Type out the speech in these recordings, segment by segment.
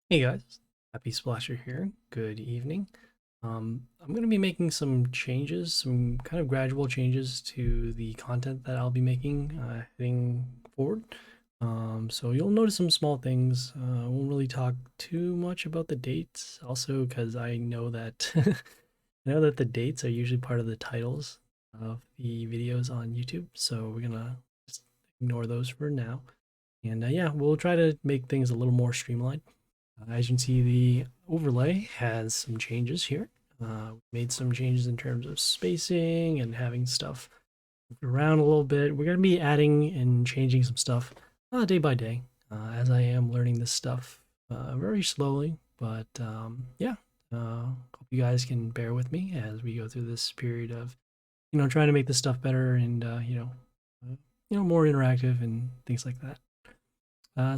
Hey guys, Happysplasher here. Good evening. I'm going to be making some changes, some kind of gradual changes to the content that I'll be making heading forward. So you'll notice some small things. I won't really talk too much about the dates, also because I know that I know that the dates are usually part of the titles of the videos on YouTube. So we're gonna just ignore those for now. And yeah, we'll try to make things a little more streamlined. As you can see, the overlay has some changes here. We made some changes in terms of spacing and having stuff move around a little bit. We're going to be adding and changing some stuff day by day as I am learning this stuff very slowly. But yeah, hope you guys can bear with me as we go through this period of, trying to make this stuff better and, more interactive and things like that.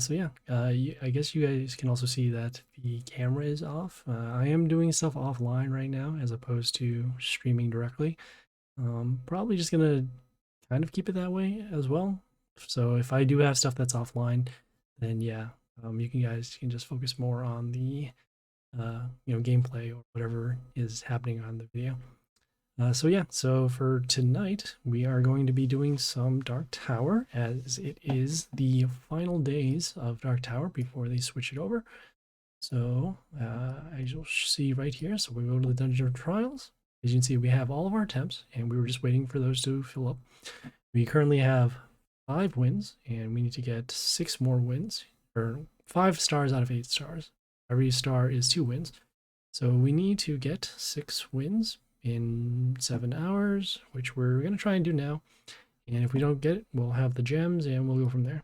So yeah, I guess you guys can also see that the camera is off. I am doing stuff offline right now as opposed to streaming directly. Probably just gonna kind of keep it that way as well. So if I do have stuff that's offline, then yeah, you guys can just focus more on the gameplay or whatever is happening on the video. So yeah, so for tonight, we are going to be doing some Dark Tower, as it is the final days of Dark Tower before they switch it over. So, as you'll see right here, so we go to the Dungeon of Trials. As you can see, we have all of our attempts, and we were just waiting for those to fill up. We currently have 5 wins, and we need to get 6 more wins, or 5 stars out of 8 stars. Every star is 2 wins. So we need to get 6 wins in 7 hours, which we're going to try and do now. And if we don't get it, we'll have the gems and we'll go from there.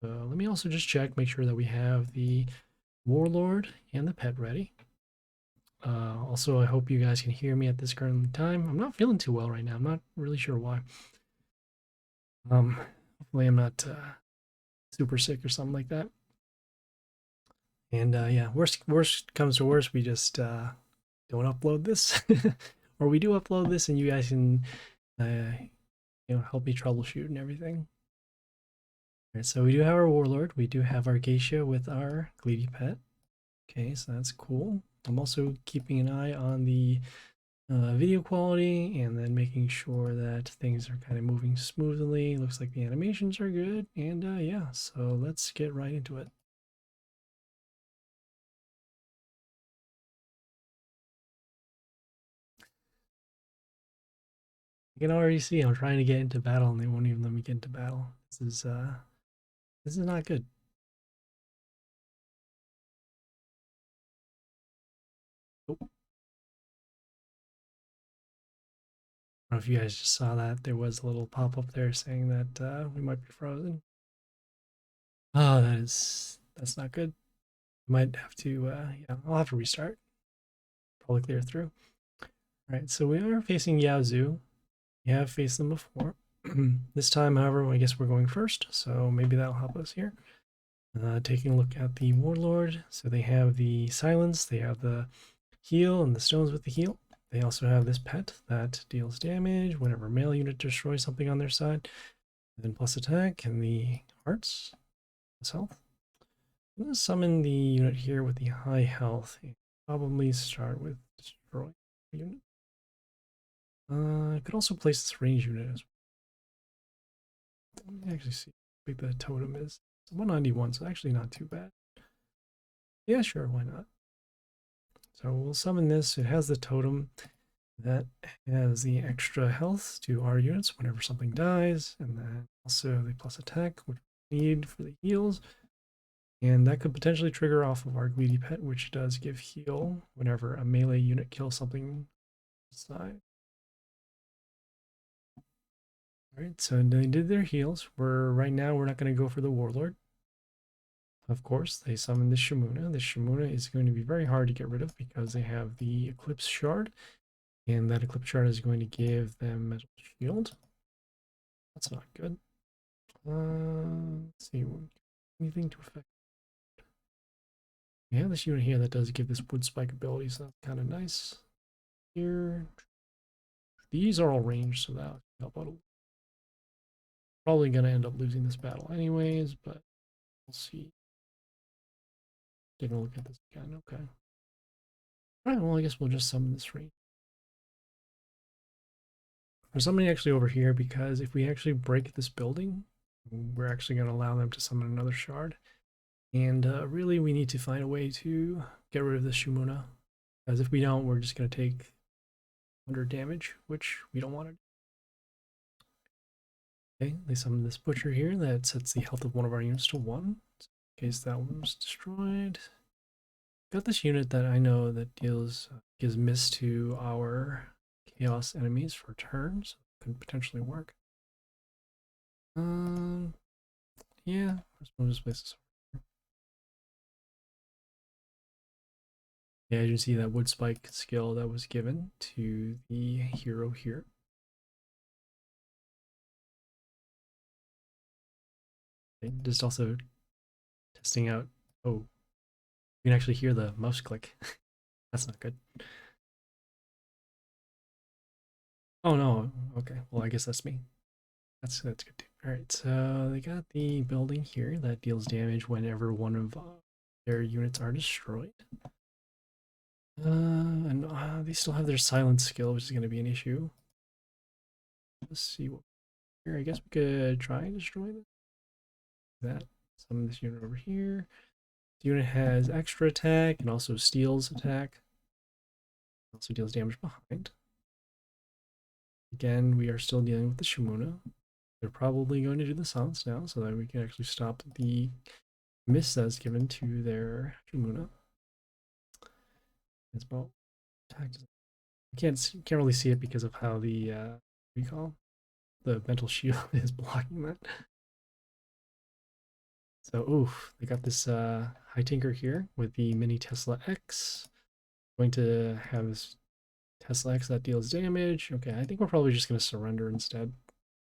Let me also just check, make sure that we have the Warlord and the pet ready. Also, I hope you guys can hear me at this current time. I'm not feeling too well right now. I'm not really sure why. Hopefully I'm not super sick or something like that. And yeah, worst comes to worst, we just don't upload this, or we do upload this, and you guys can help me troubleshoot and everything. All right, so we do have our warlord. We do have our geisha with our greedy pet. Okay, so that's cool. I'm also keeping an eye on the video quality and then making sure that things are kind of moving smoothly. Looks like the animations are good, and yeah, so let's get right into it. You can already see I'm trying to get into battle and they won't even let me get into battle. This is not good. Oh, I don't know if you guys just saw that. There was a little pop-up there saying that we might be frozen. Oh, that's not good. I might have to yeah, I'll have to restart. Probably clear through. Alright, so we are facing Yaozu. We have faced them before. This time, however, I guess we're going first, so maybe that'll help us here. Taking a look at the Warlord. So they have the silence, they have the heal and the stones with the heal. They also have this pet that deals damage whenever melee unit destroys something on their side. And then plus attack and the hearts, plus health. I'm going to summon the unit here with the high health and probably start with destroy unit. I could also place this range unit as well. Let me actually see how big the totem is. It's 191, so actually not too bad. Yeah, sure, why not? So we'll summon this. It has the totem that has the extra health to our units whenever something dies, and then also the plus attack, which we need for the heals. And that could potentially trigger off of our greedy pet, which does give heal whenever a melee unit kills something inside. Alright, so they did their heals. Right now we're not going to go for the warlord. Of course, they summon the Shamuna. The Shamuna is going to be very hard to get rid of because they have the Eclipse Shard, and that Eclipse Shard is going to give them Metal Shield. That's not good. Let's see, anything to affect. We have this unit here that does give this Wood Spike ability, so that's kind of nice. Here, these are all ranged, so that'll help out. Probably going to end up losing this battle anyways, but we'll see. Taking a look at this again. Okay. Alright, well, I guess we'll just summon this range. There's somebody actually over here because if we actually break this building, we're actually going to allow them to summon another shard. And really, we need to find a way to get rid of the Shumuna. Because if we don't, we're just going to take 100 damage, which we don't want to do. Okay, they summon this butcher here that sets the health of one of our units to 1. In case that one was destroyed. Got this unit that I know that gives miss to our chaos enemies for turns. So could potentially work. Yeah, we'll just place this over here. Yeah, you can see that wood spike skill that was given to the hero here. Okay, just also testing out. Oh, you can actually hear the mouse click. That's not good. Oh no. Okay. Well, I guess that's me. That's good too. All right. So they got the building here that deals damage whenever one of their units are destroyed. And they still have their silence skill, which is going to be an issue. Let's see what here. I guess we could try and destroy that. Summon this unit over here. The unit has extra attack and also steals attack. Also deals damage behind. Again, we are still dealing with the Shumuna. They're probably going to do the silence now so that we can actually stop the miss that's given to their Shumuna. It's about attack. I can't really see it because of how the what do you call the mental shield is blocking that. So oof, they got this high tinker here with the mini Tesla X. Going to have this Tesla X that deals damage. Okay, I think we're probably just going to surrender instead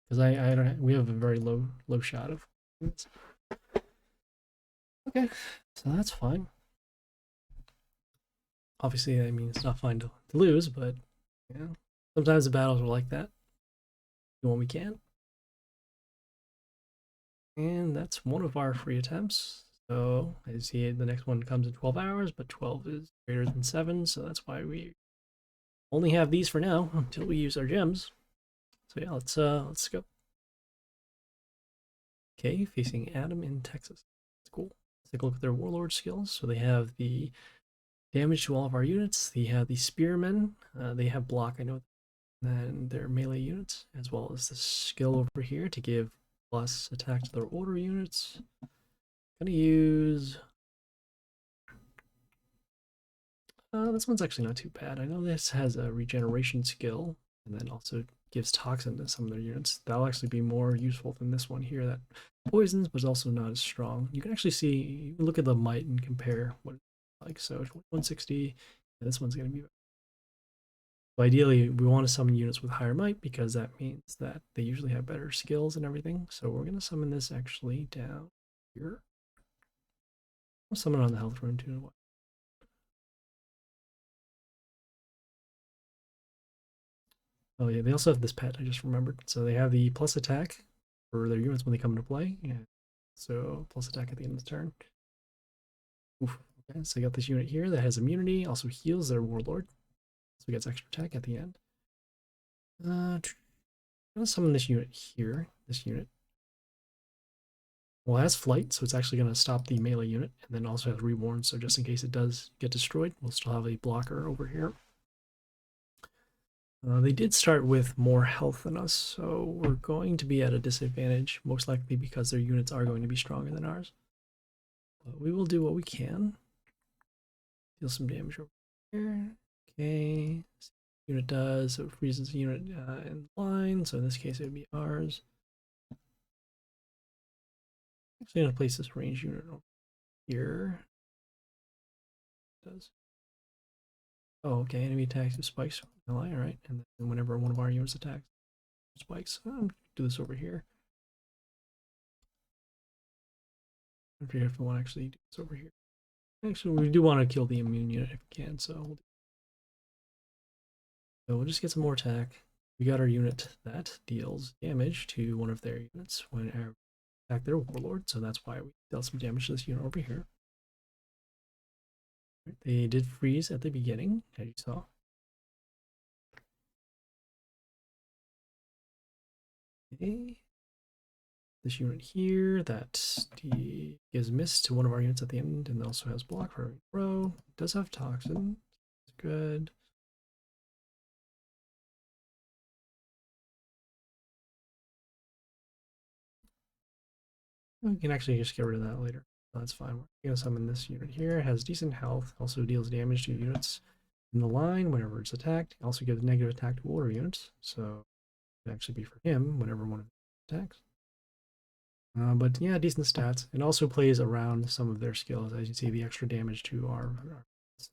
because I don't we have a very low shot of it. Okay, so that's fine. Obviously, I mean it's not fine to lose, but yeah, sometimes the battles are like that. Do what we can. And that's one of our free attempts. So I see the next one comes in 12 hours, but 12 is greater than 7, so that's why we only have these for now until we use our gems. So yeah, let's go. Okay, facing Adam in Texas. That's cool. Let's take a look at their warlord skills. So they have the damage to all of our units. They have the spearmen. They have block, I know. And their melee units, as well as the skill over here to give plus attack to their order units. Gonna use this one's actually not too bad. I know this has a regeneration skill and then also gives toxin to some of their units. That'll actually be more useful than this one here that poisons but also not as strong. You can actually see, you can look at the might and compare what it's like. So 160, and this one's gonna be. So ideally, we want to summon units with higher might because that means that they usually have better skills and everything. So we're gonna summon this actually down here. We'll summon on the health rune too. Oh yeah, they also have this pet, I just remembered. So they have the plus attack for their units when they come into play. Yeah. So plus attack at the end of the turn. Oof. Okay, so they got this unit here that has immunity, also heals their warlord. So it gets extra attack at the end. I'm gonna summon this unit here. This unit. Well, it has flight, so it's actually gonna stop the melee unit, and then also has reborn, so just in case it does get destroyed, we'll still have a blocker over here. They did start with more health than us, so we're going to be at a disadvantage, most likely because their units are going to be stronger than ours. But we will do what we can. Deal some damage over here. Okay. Unit does, so it freezes the unit in line, so in this case it would be ours. Actually, I'm going to place this range unit over here. It does. Oh, okay, enemy attacks with spikes. Alright, and then whenever one of our units attacks, spikes. Do this over here. I forget if I want to actually do this over here. Actually, we do want to kill the immune unit if we can, so we'll just get some more attack. We got our unit that deals damage to one of their units when attack their warlord, so that's why we dealt some damage to this unit over here. They did freeze at the beginning, as you saw. Okay. This unit here that gives miss to one of our units at the end and also has block for every row. It does have toxin. It's good. We can actually just get rid of that later. That's fine. We're going to summon this unit here. It has decent health. Also deals damage to units in the line whenever it's attacked. It also gives negative attack to order units. So it would actually be for him whenever one of them attacks. But yeah, decent stats. It also plays around some of their skills. As you see, the extra damage to our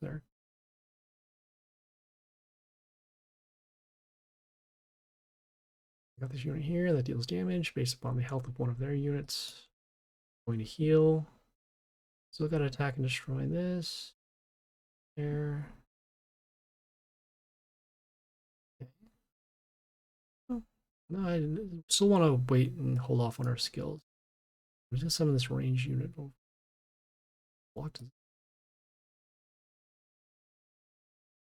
there. Got this unit here that deals damage based upon the health of one of their units. Going to heal. Still got to attack and destroy this. There. Okay. Oh, no, I still want to wait and hold off on our skills. We're just summon this range unit. Blocked. What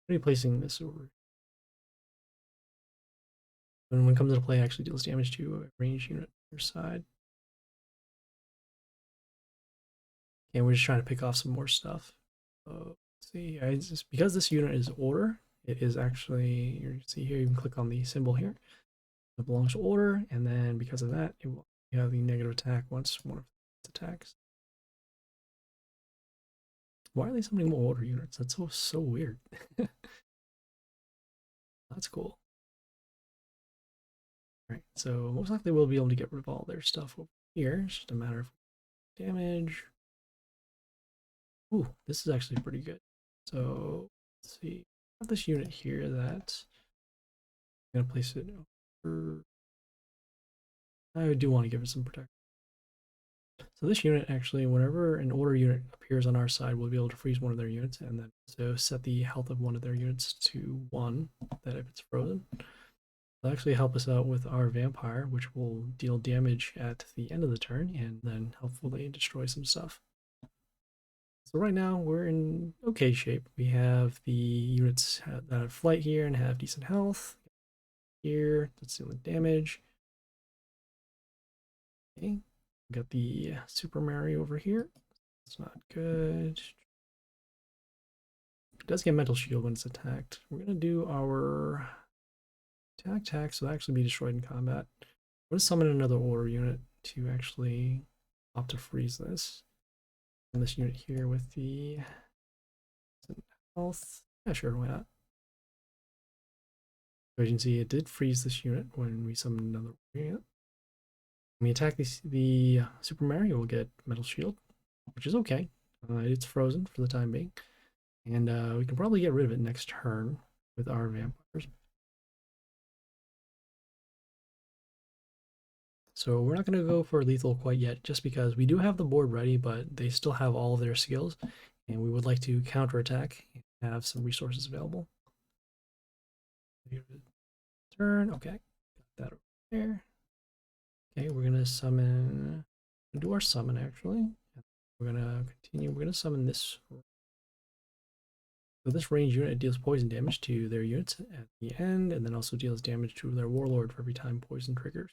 are you placing this over? When it comes into play, it actually deals damage to a range unit on your side. And we're just trying to pick off some more stuff. Let's see, because this unit is order, it is actually, you see here, you can click on the symbol here. It belongs to order, and then because of that, you have the negative attack once one of its attacks. Why are they summoning more order units? That's so weird. That's cool. Alright, so most likely we'll be able to get rid of all their stuff over here. It's just a matter of damage. Ooh, this is actually pretty good. So let's see. I have this unit here that I'm gonna place it over. I do want to give it some protection. So this unit actually, whenever an order unit appears on our side, we'll be able to freeze one of their units and then so set the health of one of their units to 1, that if it's frozen. It'll actually help us out with our vampire, which will deal damage at the end of the turn and then hopefully destroy some stuff. So right now we're in okay shape. We have the units that have flight here and have decent health. Here, that's dealing damage. Okay, we got the Super Mario over here. It's not good. It does get mental shield when it's attacked. We're gonna do our attack, so it'll actually be destroyed in combat. I'm gonna summon another order unit to actually opt to freeze this. And this unit here with the health. Yeah, sure, why not? So as you can see, it did freeze this unit when we summoned another unit. When we attack the Super Mario, we'll get Metal Shield, which is okay. It's frozen for the time being. And we can probably get rid of it next turn with our vampires. So we're not going to go for lethal quite yet, just because we do have the board ready, but they still have all of their skills, and we would like to counterattack and have some resources available. Turn, okay, got that over there. Okay, we're gonna summon, do our summon actually. We're gonna continue, we're gonna summon this. So this range unit deals poison damage to their units at the end, and then also deals damage to their warlord for every time poison triggers.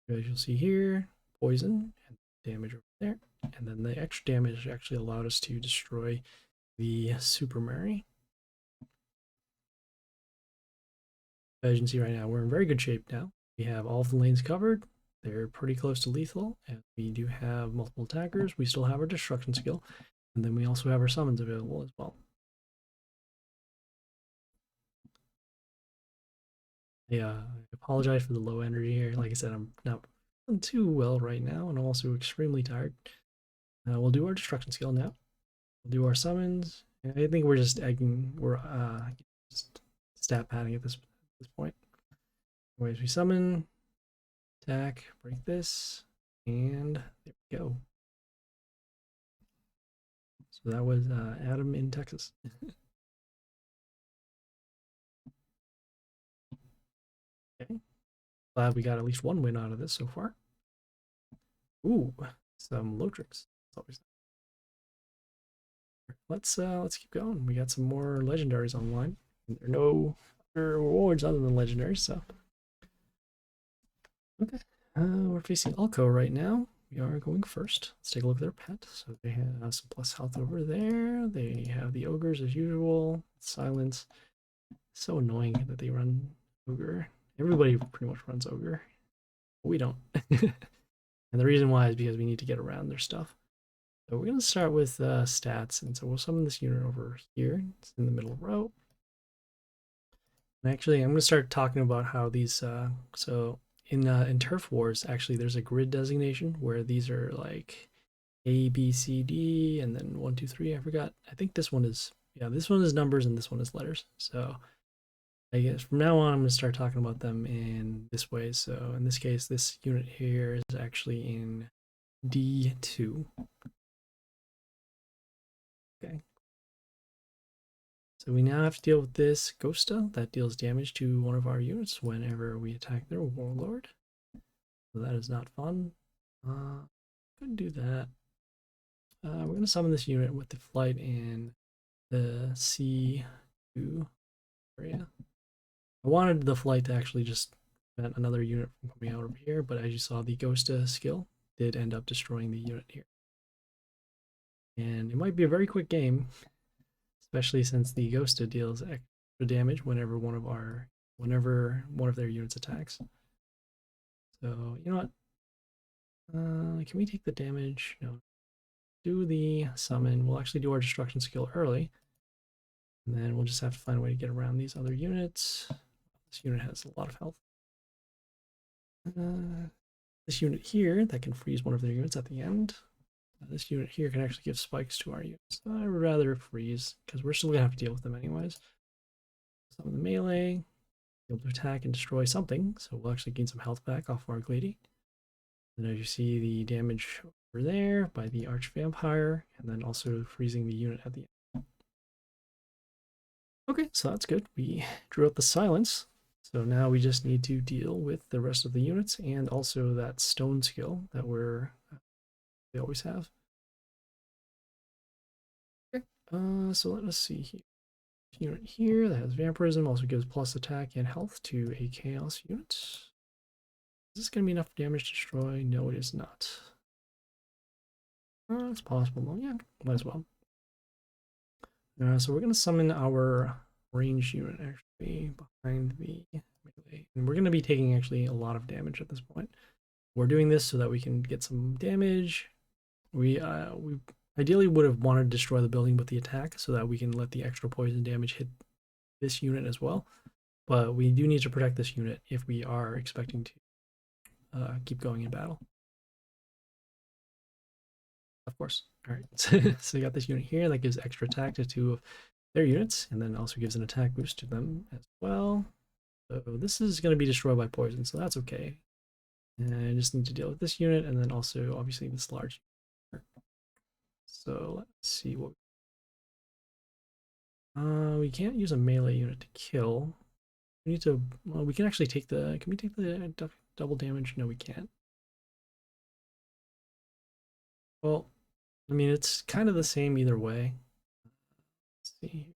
As you'll see here, poison and damage over there, and then the extra damage actually allowed us to destroy the Super Mary. As you can see right now, we're in very good shape now. We have all of the lanes covered. They're pretty close to lethal, and we do have multiple attackers. We still have our destruction skill, and then we also have our summons available as well. Yeah, I apologize for the low energy here. Like I said, I'm not feeling too well right now, and I'm also extremely tired. We'll do our destruction skill now. We'll do our summons. I think we're just egging, we're just stat padding at this point. Anyways, we summon, attack, break this, and there we go. So that was Adam in Texas. Okay, glad we got at least one win out of this so far. Ooh, some low tricks. That's always nice. let's keep going. We got some more legendaries online. There are no other rewards other than legendaries, so okay. We're facing Ulko right now. We are going first. Let's take a look at their pet. So they have some plus health over there. They have the ogres as usual. Silence. So annoying that they run ogre. Everybody pretty much runs ogre. But we don't. And the reason why is because we need to get around their stuff. So we're going to start with stats. And so we'll summon this unit over here. It's in the middle row. And actually, I'm going to start talking about how these, so in Turf Wars, actually, there's a grid designation where these are like A, B, C, D, and then 1, 2, 3. I forgot. I think this one is, yeah, this one is numbers and this one is letters. So I guess from now on, I'm going to start talking about them in this way. So in this case, this unit here is actually in D2. Okay. So we now have to deal with this Ghosta that deals damage to one of our units whenever we attack their warlord. So that is not fun. Couldn't do that. We're going to summon this unit with the flight in the C2 area. I wanted the flight to actually just prevent another unit from coming out over here, but as you saw, the Ghosta skill did end up destroying the unit here. And it might be a very quick game, especially since the Ghosta deals extra damage whenever one of their units attacks. So you know what? Can we take the damage? No. Do the summon. We'll actually do our destruction skill early, and then we'll just have to find a way to get around these other units. This unit has a lot of health. This unit here that can freeze one of their units at the end. This unit here can actually give spikes to our units. So I would rather freeze because we're still gonna have to deal with them anyways. Some of the melee, be able to attack and destroy something, so we'll actually gain some health back off our Glady. And as you see, the damage over there by the Arch Vampire, and then also freezing the unit at the end. Okay, so that's good. We drew out the silence. So now we just need to deal with the rest of the units and also that stone skill that they always have. Okay, so let us see here. Unit here that has vampirism also gives plus attack and health to a chaos unit. Is this going to be enough damage to destroy? No, it is not. It's possible though. Yeah, might as well. So we're going to summon our range unit actually behind the melee. And we're going to be taking actually a lot of damage at this point. We're doing this so that we can get some damage. We ideally would have wanted to destroy the building with the attack so that we can let the extra poison damage hit this unit as well. But we do need to protect this unit if we are expecting to keep going in battle. Of course. All right. So you got this unit here that gives extra attack to 2 of their units, and then also gives an attack boost to them as well. So this is going to be destroyed by poison, so that's okay. And I just need to deal with this unit, and then also obviously this large unit. So let's see what we can't use a melee unit to kill. We need to, well, we can actually take the, can we take the double damage? No, we can't. Well, I mean, it's kind of the same either way. Let's see.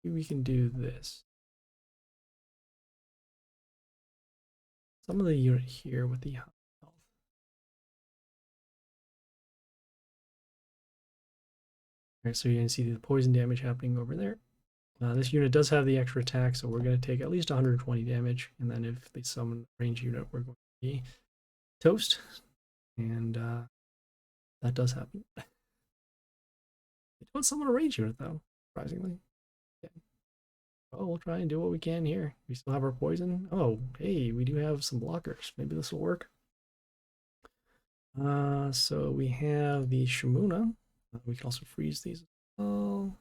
Maybe we can do this. Some of the unit here with the health. Alright, so you can see the poison damage happening over there. This unit does have the extra attack, so we're going to take at least 120 damage, and then if they summon a range unit, we're going to be toast. And that does happen. They don't summon a range unit, though, surprisingly. Yeah. Oh, we'll try and do what we can here. We still have our poison. Oh, hey, we do have some blockers. Maybe this will work. So we have the Shamuna. We can also freeze these as well.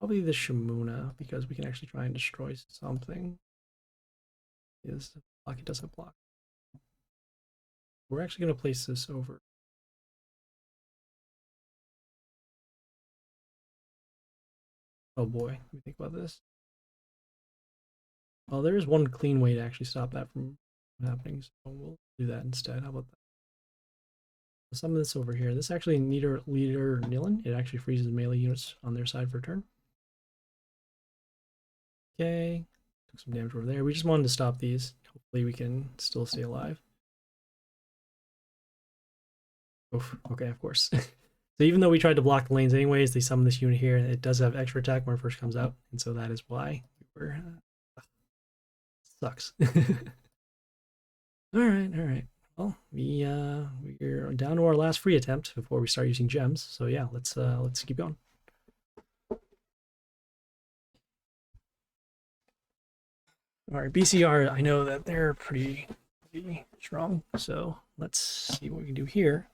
Probably the Shamuna, because we can actually try and destroy something. Is block, it does have block. We're actually going to place this over. Oh boy, let me think about this. Well, there is one clean way to actually stop that from happening, so we'll do that instead. How about that? Some of this over here. This actually leader Nilin. It actually freezes melee units on their side for a turn. Okay. Took some damage over there. We just wanted to stop these. Hopefully we can still stay alive. Oof. Okay, of course. So even though we tried to block the lanes anyways, they summon this unit here. It does have extra attack when it first comes out, and so that is why we were sucks. All right. Well, we're down to our last free attempt before we start using gems. So yeah, let's keep going. All right, BCR. I know that they're pretty strong, so let's see what we can do here.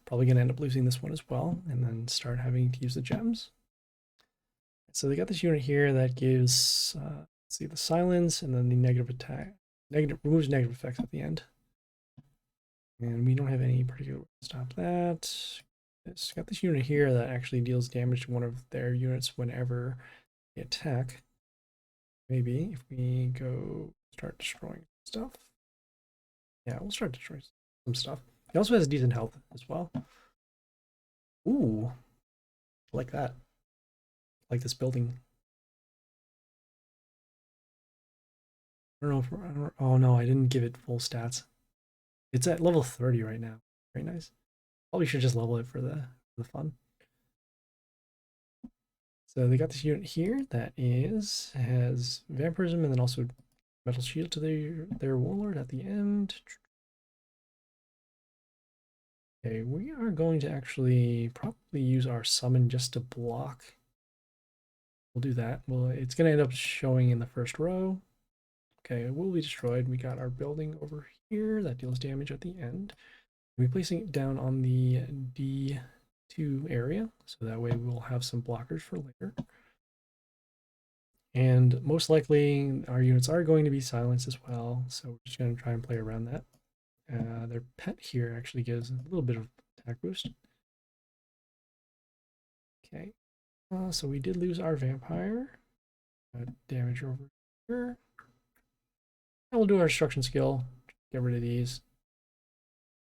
Probably gonna end up losing this one as well, and then start having to use the gems. So they got this unit here that gives, let's see, the silence and then the negative attack, removes negative effects at the end. And we don't have any particular way to stop that. It's got this unit here that actually deals damage to one of their units whenever they attack. Maybe if we go start destroying stuff. Yeah, we'll start destroying some stuff. He also has decent health as well. Ooh, I like that. I like this building. I don't know if, oh no, I didn't give it full stats. It's at level 30 right now. Very nice. Probably should just level it for the fun. So they got this unit here that has vampirism and then also metal shield to their warlord at the end. Okay, we are going to actually probably use our summon just to block. We'll do that. Well, it's going to end up showing in the first row. Okay, it will be destroyed. We got our building over here that deals damage at the end. We're placing it down on the D2 area, so that way we'll have some blockers for later. And most likely our units are going to be silenced as well, so we're just going to try and play around that. Their pet here actually gives a little bit of attack boost. Okay, so we did lose our vampire. Damage over here. And we'll do our destruction skill, get rid of these.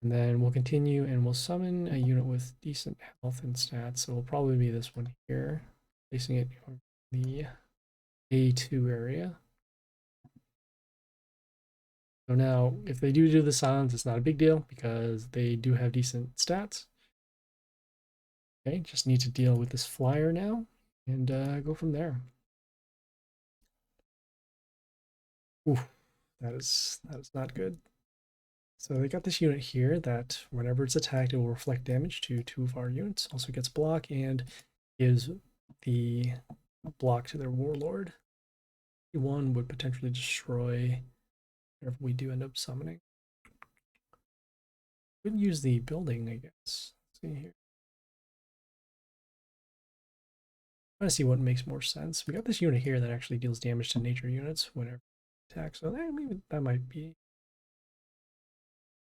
And then we'll continue and we'll summon a unit with decent health and stats. So it'll probably be this one here, placing it on the A2 area. So now, if they do the silence, it's not a big deal because they do have decent stats. Okay, just need to deal with this flyer now and go from there. Ooh, that is not good. So they got this unit here that whenever it's attacked, it will reflect damage to 2 of our units. Also gets block and gives the block to their warlord. One would potentially destroy whatever we do end up summoning. We could use the building, I guess. Let's see here. Try to see what makes more sense. We got this unit here that actually deals damage to nature units whenever attack. So maybe that might be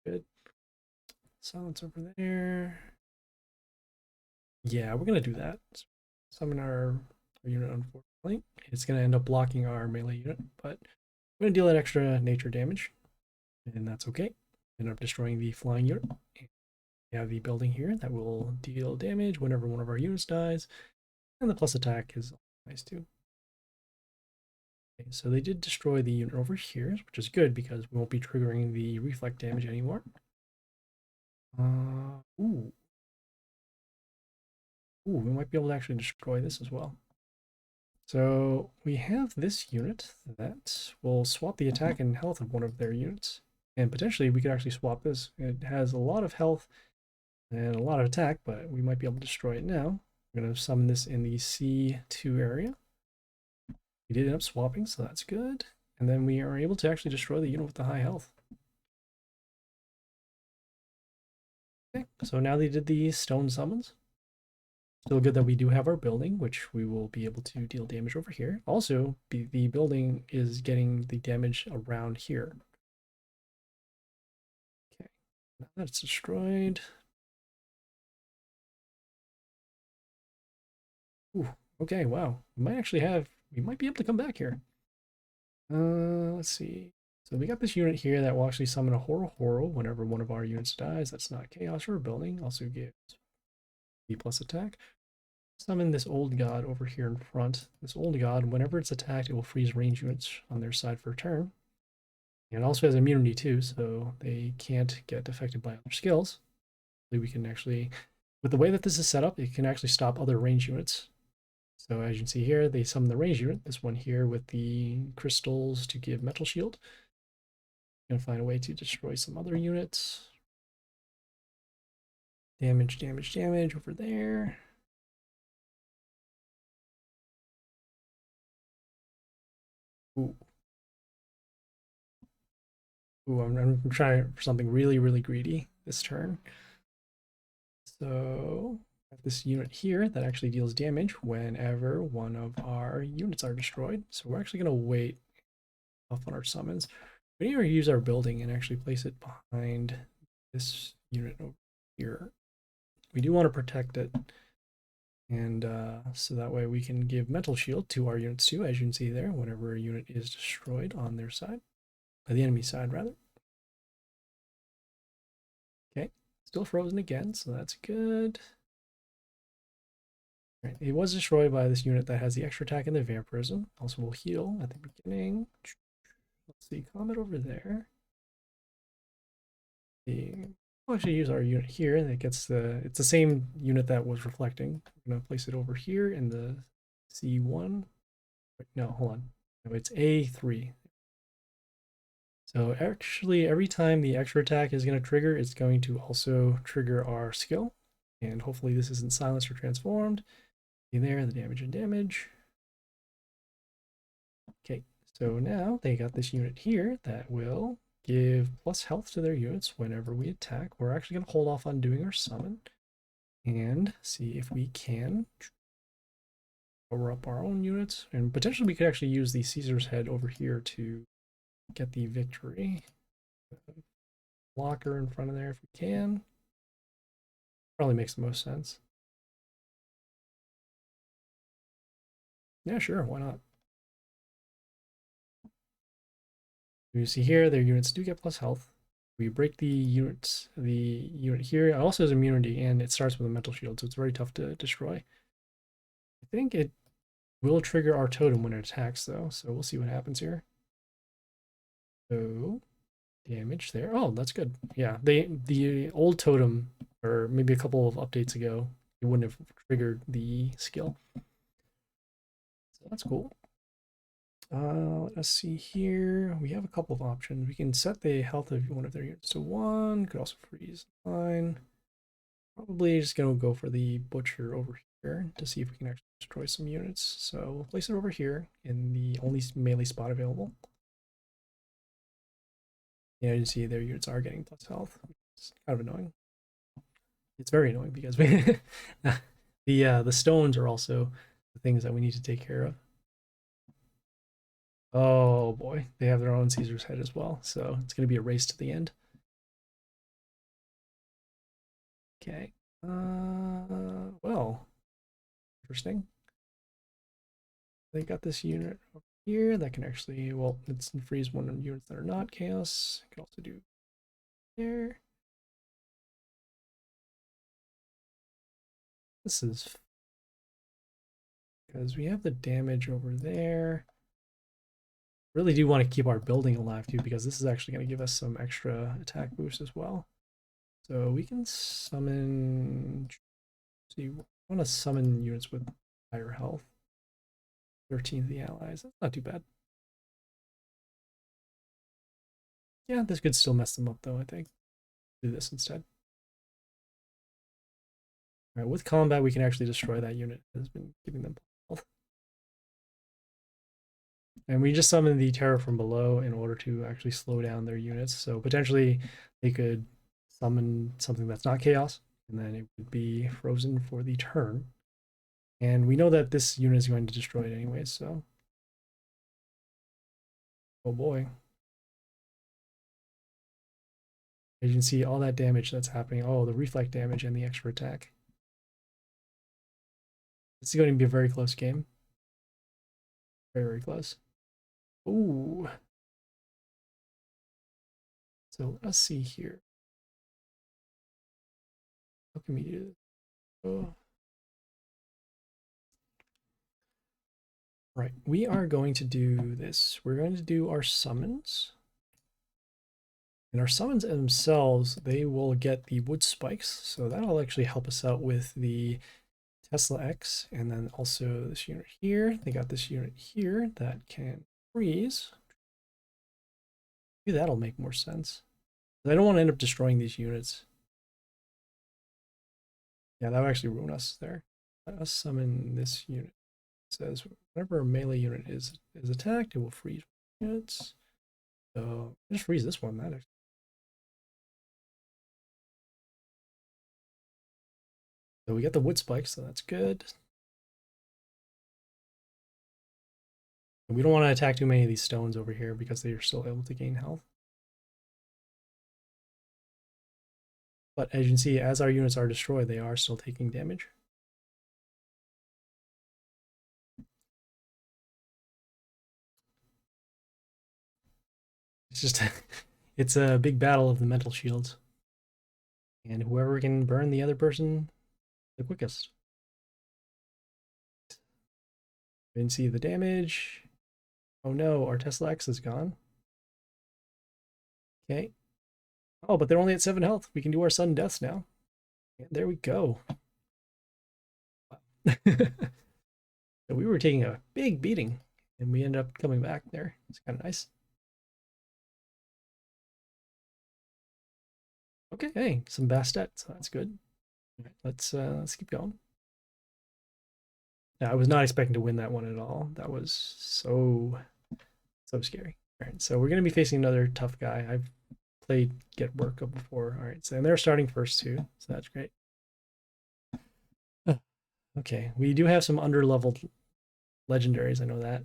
good. Silence over there. Yeah, we're gonna do that. Summon our unit, unfortunately. It's gonna end up blocking our melee unit, but we're gonna deal that extra nature damage, and that's okay. End up destroying the flying unit. We have the building here that will deal damage whenever one of our units dies, and the plus attack is nice too. Okay, so they did destroy the unit over here, which is good because we won't be triggering the reflect damage anymore. Ooh, we might be able to actually destroy this as well. So we have this unit that will swap the attack and health of one of their units. And potentially we could actually swap this. It has a lot of health and a lot of attack, but we might be able to destroy it now. We're going to summon this in the C2 area. We did end up swapping, so that's good. And then we are able to actually destroy the unit with the high health. Okay, so now they did the stone summons. Still good that we do have our building, which we will be able to deal damage over here. Also, the building is getting the damage around here. Okay, now that's destroyed. Ooh, okay, wow. We might be able to come back here. Let's see. So we got this unit here that will actually summon a Horo whenever one of our units dies. That's not chaos or building. Also gives B plus attack. Summon this old god over here in front. This old god, whenever it's attacked, it will freeze range units on their side for a turn. And it also has immunity too, so they can't get affected by other skills. We can actually, with the way that this is set up, it can actually stop other range units. So as you can see here, they summon the range unit, this one here with the crystals to give metal shield. Gonna find a way to destroy some other units. Damage, damage, damage over there. Ooh. Ooh, I'm trying for something really, really greedy this turn. So I have this unit here that actually deals damage whenever one of our units are destroyed. So we're actually going to wait off on our summons. We need to use our building and actually place it behind this unit over here. We do want to protect it. And so that way we can give mental shield to our units too, as you can see there, whenever a unit is destroyed on their side, or the enemy side rather. Okay, still frozen again, so that's good. Right, it was destroyed by this unit that has the extra attack and the vampirism. Also will heal at the beginning. Let's see, comment over there. We'll actually use our unit here that gets it's the same unit that was reflecting. I'm gonna place it over here in the C1. Wait, no, hold on. No, it's A3. So actually, every time the extra attack is going to trigger, it's going to also trigger our skill. And hopefully this isn't silenced or transformed. See there, the damage and damage. Okay, so now they got this unit here that will give plus health to their units whenever we attack. We're actually going to hold off on doing our summon and see if we can power up our own units. And potentially we could actually use the Caesar's head over here to get the victory. Blocker in front of there if we can. Probably makes the most sense. Yeah, sure, why not? You see here, their units do get plus health. We break the unit here. It also has immunity, and it starts with a mental shield, so it's very tough to destroy. I think it will trigger our totem when it attacks, though, so we'll see what happens here. So, damage there. Oh, that's good. Yeah, the old totem, or maybe a couple of updates ago, it wouldn't have triggered the skill. So that's cool. Let's see here. We have a couple of options. We can set the health of one of their units to 1. Could also freeze. Fine. Probably just gonna go for the butcher over here to see if we can actually destroy some units. So we'll place it over here in the only melee spot available. Yeah, you see their units are getting plus health. It's kind of annoying. It's very annoying because we the stones are also the things that we need to take care of. Oh boy, they have their own Caesar's head as well, so it's going to be a race to the end. Okay. Well, interesting. They got this unit over here that can actually, well, it's freeze one of the units that are not chaos. Can also do there. This is because we have the damage over there. Really do want to keep our building alive too, because this is actually going to give us some extra attack boost as well. So we can summon. See, I want to summon units with higher health. 13 of the allies. That's not too bad. Yeah, this could still mess them up though, I think. Do this instead. All right, with combat, we can actually destroy that unit that has been giving them health. And we just summon the terror from below in order to actually slow down their units. So potentially they could summon something that's not chaos, and then it would be frozen for the turn. And we know that this unit is going to destroy it anyways, so. Oh boy. As you can see, all that damage that's happening. Oh, the reflect damage and the extra attack. This is going to be a very close game. Very, very close. Ooh. So let's see here. How can we do this? Oh. Right, we are going to do this. We're going to do our summons. And our summons themselves, they will get the wood spikes. So that'll actually help us out with the Tesla X. And then also this unit here. They got this unit here that can freeze. Maybe that'll make more sense. I don't want to end up destroying these units. Yeah, that would actually ruin us there. Let us summon this unit. It says whenever a melee unit is attacked, it will freeze units. So just freeze this one. That actually. So we get the wood spikes, so that's good. And we don't want to attack too many of these stones over here because they are still able to gain health. But as you can see, as our units are destroyed, they are still taking damage. It's just, it's a big battle of the mental shields. And whoever can burn the other person the quickest. You can see the damage. Oh no, our Tesla X is gone. Okay. Oh, but they're only at 7 health. We can do our sudden deaths now. And there we go. So we were taking a big beating, and we ended up coming back there. It's kind of nice. Okay, hey, some Bastet, so that's good. All right, let's keep going. Now, I was not expecting to win that one at all. That was so scary. All right, so we're gonna be facing another tough guy. I've played Getworkup before. All right, so and they're starting first too, so that's great. Okay, we do have some under-leveled legendaries. I know that.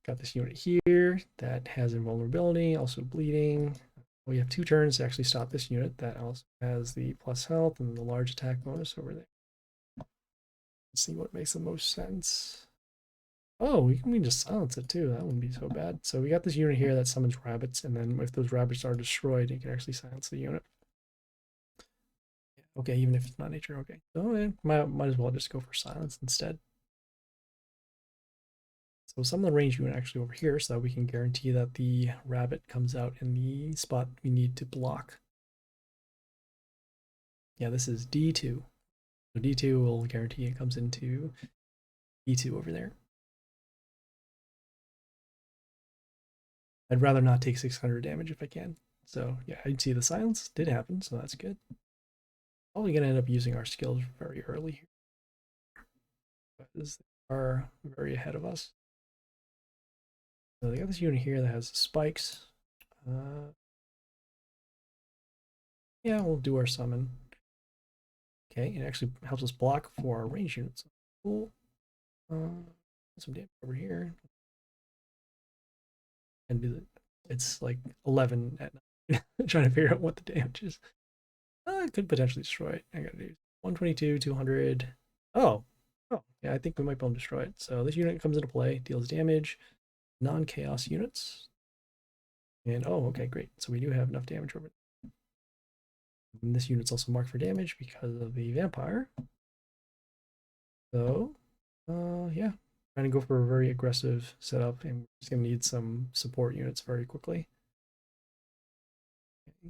Got this unit here that has invulnerability, also bleeding. We have 2 turns to actually stop this unit that also has the plus health and the large attack bonus over there. Let's see what makes the most sense. Oh, we can just silence it too. That wouldn't be so bad. So we got this unit here that summons rabbits, and then if those rabbits are destroyed, you can actually silence the unit. Okay, even if it's not nature, okay. So might as well just go for silence instead. So some of the range unit actually over here so that we can guarantee that the rabbit comes out in the spot we need to block. Yeah, this is D2. So D2 will guarantee it comes into D2 over there. I'd rather not take 600 damage if I can. So yeah, I see the silence did happen, so that's good. Probably gonna end up using our skills very early here. Because they are very ahead of us. So they got this unit here that has spikes. Yeah, we'll do our summon. Okay, it actually helps us block for our range units. Cool. Some damage over here. And do it's like 11 at night. Trying to figure out what the damage is. I could potentially destroy it. I gotta do 122, 200. Oh, yeah, I think we might be able to destroy it. So this unit comes into play, deals damage, non-chaos units. And oh, okay, great. So we do have enough damage over it. And this unit's also marked for damage because of the vampire. So, yeah, trying to go for a very aggressive setup, and we're just gonna need some support units very quickly.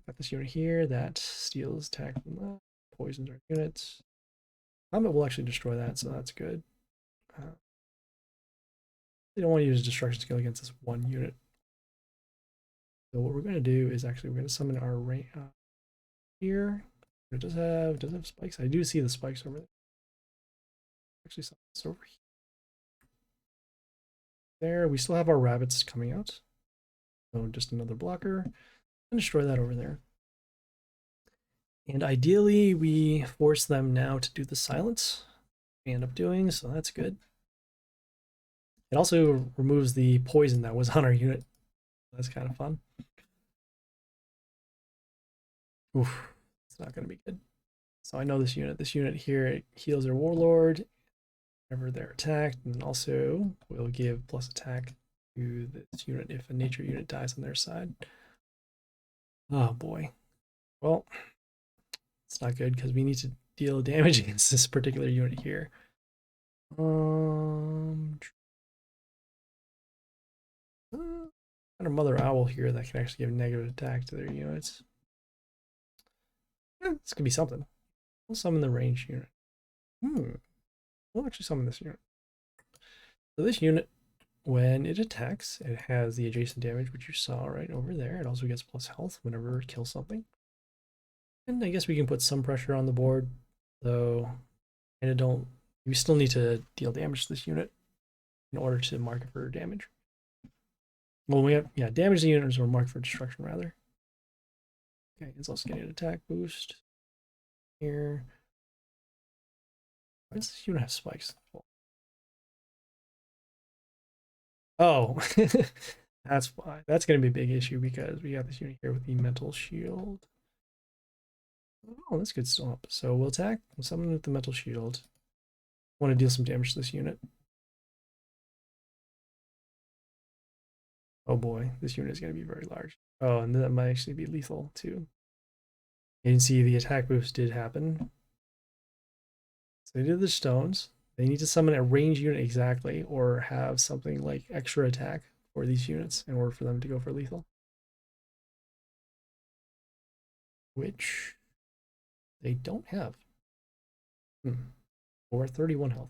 Got this unit here that steals attack from that, poisons our units. Combat will actually destroy that, so that's good. They don't want to use a destruction skill against this one unit. So what we're going to do is actually we're going to summon our here. It does have spikes. I do see the spikes over there. Actually, it's over here. There, we still have our rabbits coming out. So just another blocker. And destroy that over there. And ideally, we force them now to do the silence. We end up doing, so that's good. It also removes the poison that was on our unit. That's kind of fun. Oof, it's not going to be good. So I know this unit. This unit here, it heals their warlord whenever they're attacked, and also will give plus attack to this unit if a nature unit dies on their side. Oh boy. Well, it's not good because we need to deal damage against this particular unit here. Got a mother owl here that can actually give negative attack to their units. This could be something. We'll summon the ranged unit. We'll actually summon this unit. So this unit, when it attacks, it has the adjacent damage, which you saw right over there. It also gets plus health whenever it kills something. And I guess we can put some pressure on the board, though and it don't. We still need to deal damage to this unit in order to mark it for damage. Well, we have damage the unit or mark for destruction rather. Okay, it's also getting an attack boost here. Why does this unit have spikes? Oh, that's why. That's going to be a big issue because we got this unit here with the mental shield. Oh, that's good still up. So we'll attack. We'll summon with the mental shield. Want to deal some damage to this unit. Oh boy, this unit is going to be very large. Oh, and that might actually be lethal too. You can see the attack boost did happen. So they did the stones. They need to summon a ranged unit exactly, or have something like extra attack for these units in order for them to go for lethal. Which they don't have. Or 31 health.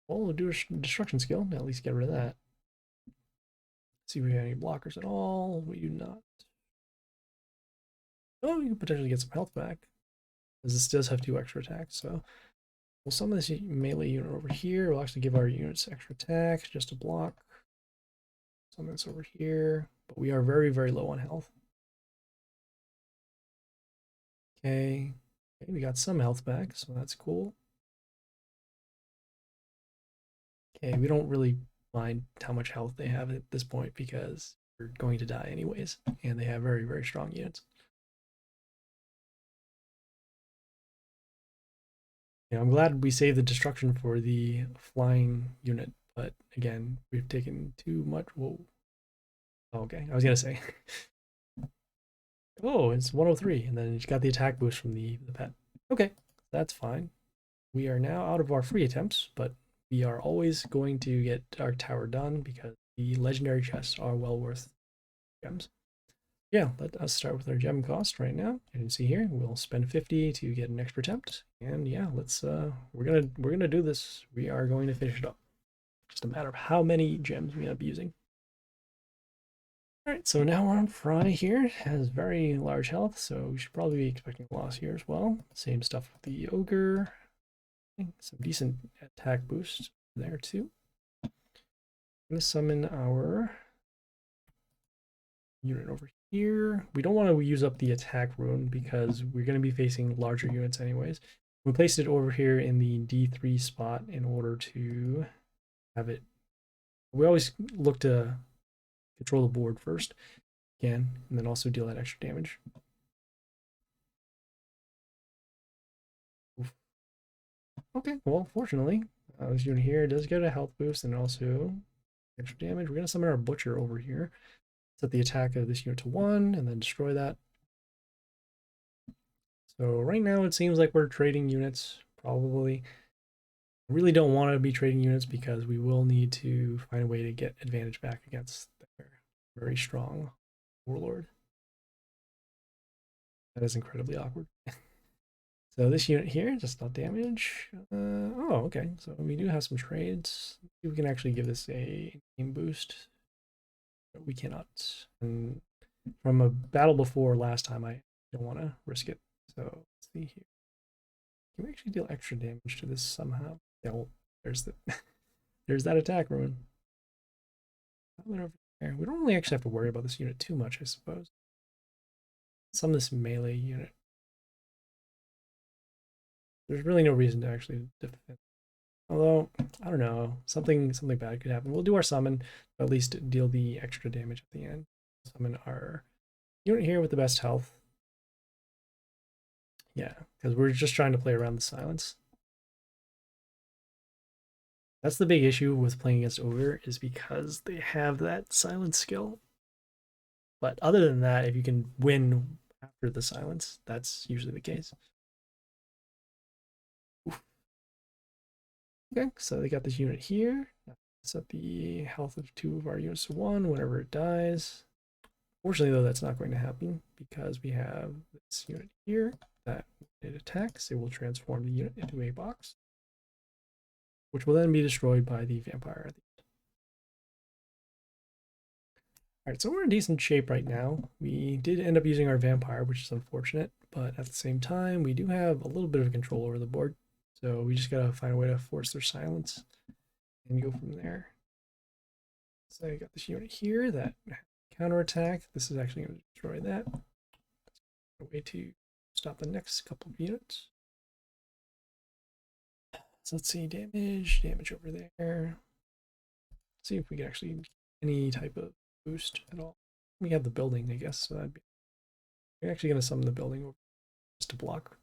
Well, we'll do a destruction skill, at least get rid of that. See if we have any blockers at all. We do not. Oh, you can potentially get some health back, as this does have 2 extra attacks. So we'll summon this melee unit over here. We'll actually give our units extra attack just to block. Summon this over here, but we are very, very low on health. Okay, we got some health back, so that's cool. Okay, we don't really mind how much health they have at this point because we're going to die anyways, and they have very, very strong units. I'm glad we saved the destruction for the flying unit, but again, we've taken too much. Whoa. Okay, I was gonna say. Oh, it's 103, and then it's got the attack boost from the pet. Okay, that's fine. We are now out of our free attempts, but we are always going to get our tower done because the legendary chests are well worth gems. Yeah, let us start with our gem cost right now. You can see here we'll spend 50 to get an extra attempt, and yeah, let's we're gonna do this. We are going to finish it up. Just a matter of how many gems we end up using. All right, so now we're on Fry here. It has very large health, so we should probably be expecting a loss here as well. Same stuff with the ogre. Some decent attack boost there too. I'm gonna summon our unit over here. We don't want to use up the attack rune because we're going to be facing larger units anyways. We placed it over here in the D3 spot in order to have it. We always look to control the board first, again, and then also deal that extra damage. Oof. Okay, well, fortunately, this unit here does get a health boost and also extra damage. We're going to summon our butcher over here. Set the attack of this unit to 1 and then destroy that. So right now it seems like we're trading units, probably. I really don't want to be trading units because we will need to find a way to get advantage back against their very strong warlord. That is incredibly awkward. So this unit here, just not damage. Oh, okay. So we do have some trades. We can actually give this a game boost. We cannot. And from a battle before last time, I don't want to risk it. So let's see here. Can we actually deal extra damage to this somehow? Yeah, well, there's the there's that attack rune. Over there. We don't really actually have to worry about this unit too much, I suppose. Some of this melee unit. There's really no reason to actually defend. Although, I don't know, something bad could happen. We'll do our summon, but at least deal the extra damage at the end. Summon our unit here with the best health. Yeah, because we're just trying to play around the silence. That's the big issue with playing against Ogre, is because they have that silence skill. But other than that, if you can win after the silence, that's usually the case. Okay, so they got this unit here. Set the health of 2 of our units to 1 whenever it dies. Fortunately, though, that's not going to happen because we have this unit here that when it attacks, it will transform the unit into a box, which will then be destroyed by the vampire. All right, so we're in decent shape right now. We did end up using our vampire, which is unfortunate, but at the same time, we do have a little bit of control over the board. So we just gotta find a way to force their silence and go from there. So I got this unit here that counterattack. This is actually going to destroy that. A way to stop the next couple of units. So let's see, damage over there. Let's see if we can actually get any type of boost at all. We have the building, I guess, so that'd be. We're actually going to summon the building just to block.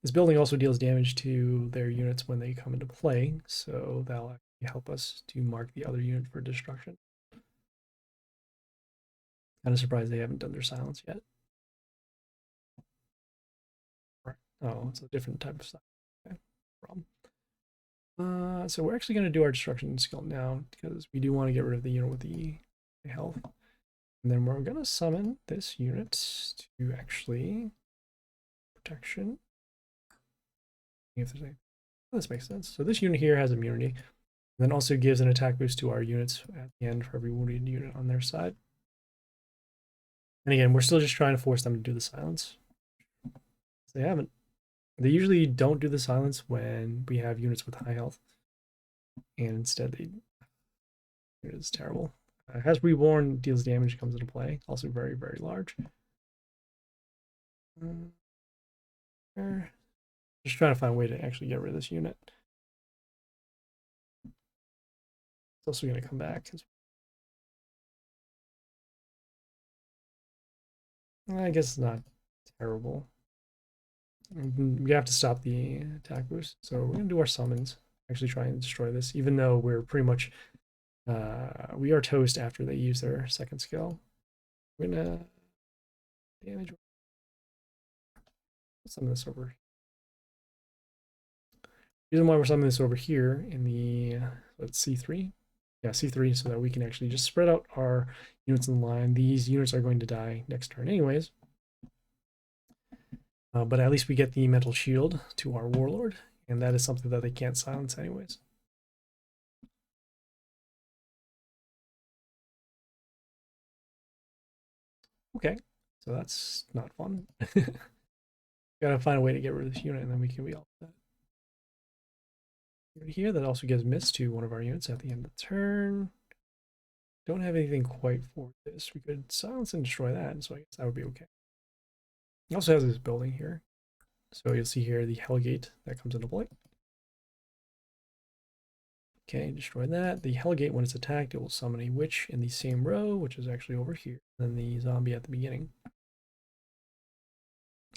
This building also deals damage to their units when they come into play, so that'll actually help us to mark the other unit for destruction. Kind of surprised they haven't done their silence yet. Right. Oh, it's a different type of silence. Okay, problem. So we're actually going to do our destruction skill now because we do want to get rid of the unit with the health. And then we're going to summon this unit to actually protection. If there's any, this makes sense. So this unit here has immunity, and then also gives an attack boost to our units at the end for every wounded unit on their side. And again, we're still just trying to force them to do the silence. They haven't. They usually don't do the silence when we have units with high health. And instead they... It is terrible. Has Reborn deals damage, comes into play. Also very, very large. Just trying to find a way to actually get rid of this unit. It's also going to come back. I guess it's not terrible. We have to stop the attack boost. So we're going to do our summons. Actually try and destroy this, even though we're pretty much... we are toast after they use their second skill. We're going to damage... Summon this over. The reason why we're summoning this over here in the... let's C3. Yeah, C3, so that we can actually just spread out our units in the line. These units are going to die next turn anyways. But at least we get the mental shield to our warlord, and that is something that they can't silence anyways. Okay, so that's not fun. Gotta find a way to get rid of this unit, and then we can be all set. Here, that also gives miss to one of our units at the end of the turn. Don't have anything quite for this. We could silence and destroy that, so I guess that would be okay. It also has this building here. So you'll see here the Hellgate that comes into play. Okay, destroy that. The Hellgate, when it's attacked, it will summon a witch in the same row, which is actually over here, and then the zombie at the beginning.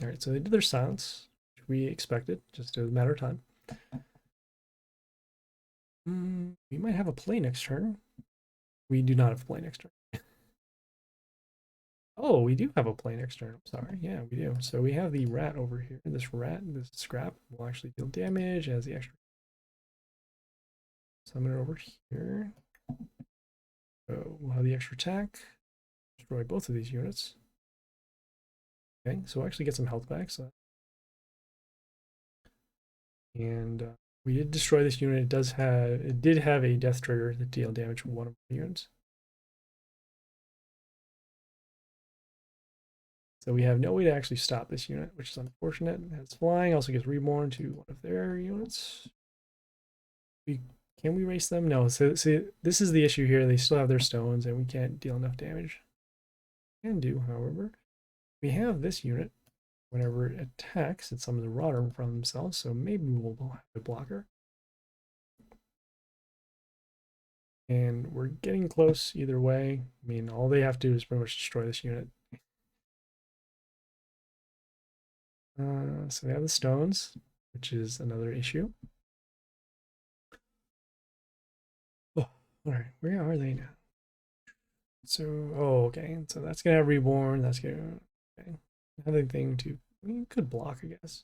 All right, so they did their silence, which we expected, just a matter of time. We might have a play next turn. We do not have a play next turn. Oh, we do have a play next turn. I'm sorry. Yeah, we do. So we have the rat over here. This rat, this scrap, will actually deal damage as the extra. Summon it over here. So we'll have the extra attack. Destroy both of these units. Okay, so we'll actually get some health back. So. And we did destroy this unit. It did have a death trigger that deal damage to one of the units. So we have no way to actually stop this unit, which is unfortunate. It has flying, also gets reborn to one of their units. Can we race them? No. So this is the issue here. They still have their stones, and we can't deal enough damage. Can do, however. We have this unit. Whenever it attacks, it summons a Rotter from themselves, so maybe we'll have a blocker. And we're getting close either way. I mean, all they have to do is pretty much destroy this unit. So we have the stones, which is another issue. Oh, all right, where are they now? So, oh, okay. So that's gonna have reborn. That's gonna, okay. Another thing to, we could block, I guess.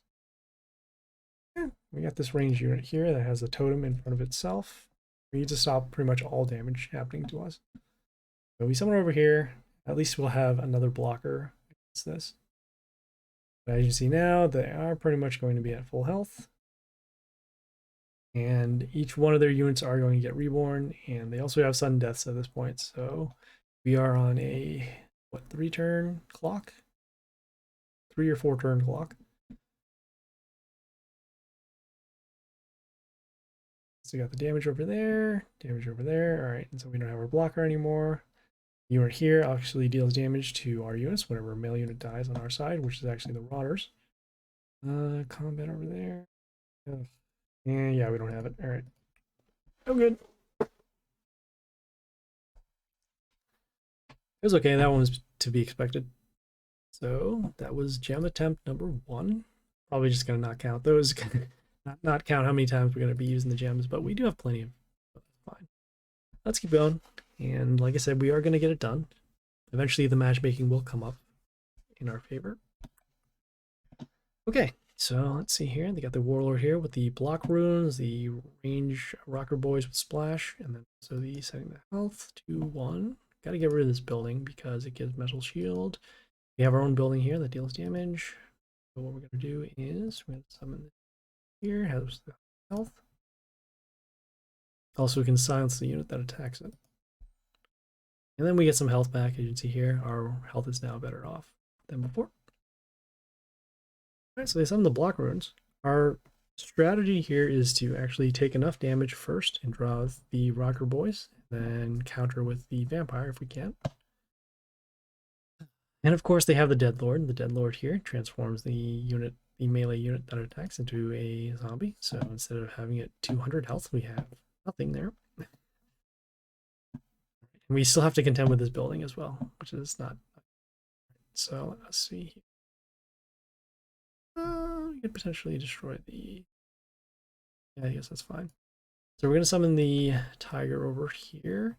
Yeah, we got this range unit here that has a totem in front of itself. We need to stop pretty much all damage happening to us. So we summon over here. At least we'll have another blocker against this. But as you see now, they are pretty much going to be at full health. And each one of their units are going to get reborn, and they also have sudden deaths at this point. So we are on a, what, 3-turn clock? 3 or 4-turn clock. So we got the damage over there, damage over there. All right, and so we don't have our blocker anymore. The unit here actually deals damage to our units whenever a male unit dies on our side, which is actually the Rotters. Combat over there. Ugh. And yeah, we don't have it. All right. Oh, good. It was okay. That one was to be expected. So that was gem attempt number 1. Probably just gonna not count those. not count how many times we're gonna be using the gems, but we do have plenty of. Fine. Let's keep going. And like I said, we are gonna get it done. Eventually, the matchmaking will come up in our favor. Okay, so let's see here. They got the Warlord here with the block runes, the range rocker boys with splash, and then so the setting the health to 1. Got to get rid of this building because it gives metal shield. We have our own building here that deals damage. So what we're going to do is we're going to summon this here, has the health. Also, we can silence the unit that attacks it. And then we get some health back. As you can see here, our health is now better off than before. Alright, so they summon the block runes. Our strategy here is to actually take enough damage first and draw the rocker boys, then counter with the vampire if we can. And of course, they have the Dead Lord. The Dead Lord here transforms the unit, the melee unit that attacks, into a zombie. So instead of having it 200 health, we have nothing there. And we still have to contend with this building as well, which is not. So let's see. We could potentially destroy the. Yeah, I guess that's fine. So we're going to summon the tiger over here.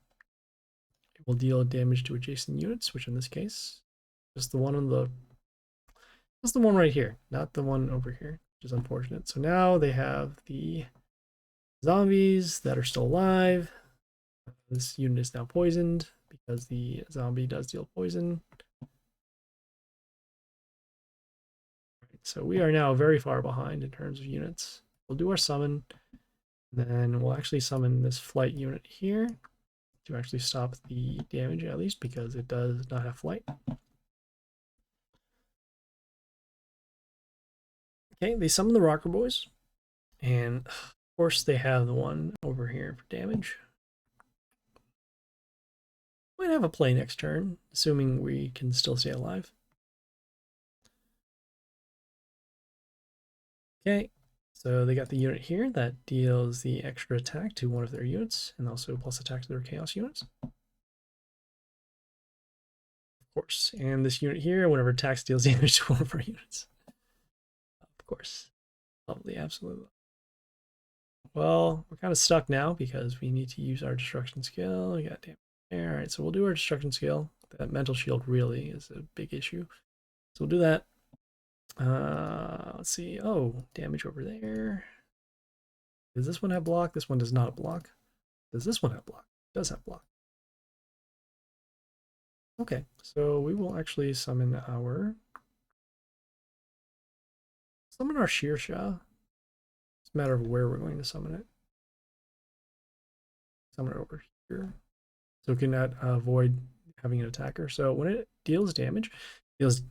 It will deal damage to adjacent units, which in this case is the one on the. That's the one right here, not the one over here, which is unfortunate. So now they have the zombies that are still alive. This unit is now poisoned because the zombie does deal poison. So we are now very far behind in terms of units. We'll do our summon. Then we'll actually summon this flight unit here to actually stop the damage, at least because it does not have flight. Okay, they summon the rocker boys. And of course they have the one over here for damage. Might have a play next turn, assuming we can still stay alive. Okay, so they got the unit here that deals the extra attack to one of their units, and also plus attack to their chaos units. Of course, and this unit here, whenever attacks, deals damage to one of our units. Of course. Lovely, absolutely. Well, we're kind of stuck now because we need to use our destruction skill. We got damage there. All right, so we'll do our destruction skill. That mental shield really is a big issue. So we'll do that. Let's see. Oh, damage over there. Does this one have block? This one does not block. Does this one have block? It does have block. Okay, so we will actually summon our Shearsha. It's a matter of where we're going to summon it. Summon it over here. So it can avoid having an attacker. So when it deals damage,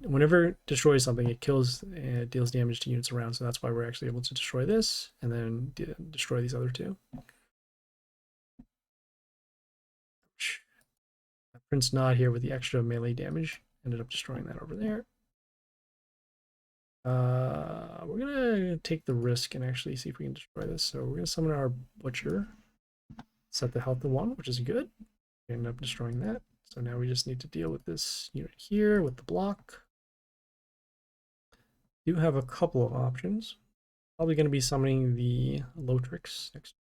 whenever it destroys something, it kills and it deals damage to units around. So that's why we're actually able to destroy this and then destroy these other two. Prince Nod here with the extra melee damage ended up destroying that over there. We're gonna take the risk and actually see if we can destroy this. So we're gonna summon our Butcher, set the health to 1, which is good. We end up destroying that. So now we just need to deal with this unit here with the block. Do have a couple of options. Probably going to be summoning the Lotrix next.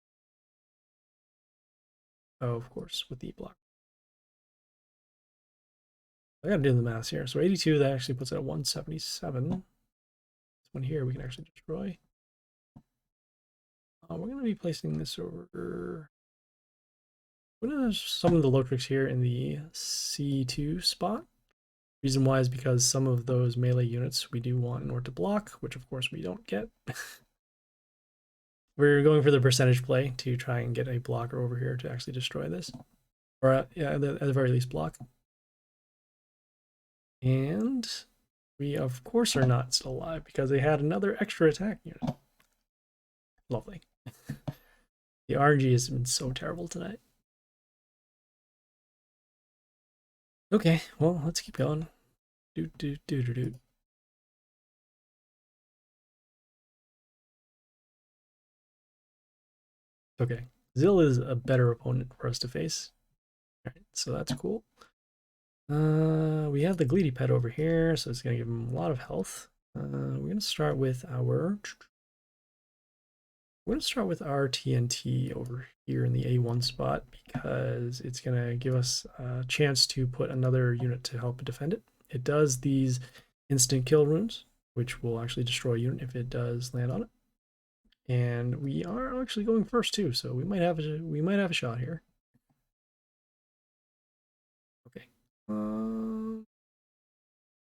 Oh, of course, with the block. I gotta do the math here. So 82, that actually puts it at 177. This one here we can actually destroy. We're gonna be placing this over. We're gonna summon the Lotrix here in the C2 spot. Reason why is because some of those melee units we do want in order to block, which of course we don't get. We're going for the percentage play to try and get a blocker over here to actually destroy this. Or yeah, at the very least block. And we of course are not still alive because they had another extra attack unit. Lovely. The RNG has been so terrible tonight. Okay, well, let's keep going. Do. Okay, Zill is a better opponent for us to face. All right, so that's cool. We have the Gleedy Pet over here, so it's gonna give him a lot of health. We're gonna start with our TNT over here in the A1 spot because it's gonna give us a chance to put another unit to help defend it. It does these instant kill runes, which will actually destroy a unit if it does land on it. And we are actually going first too, so we might have a shot here. Okay.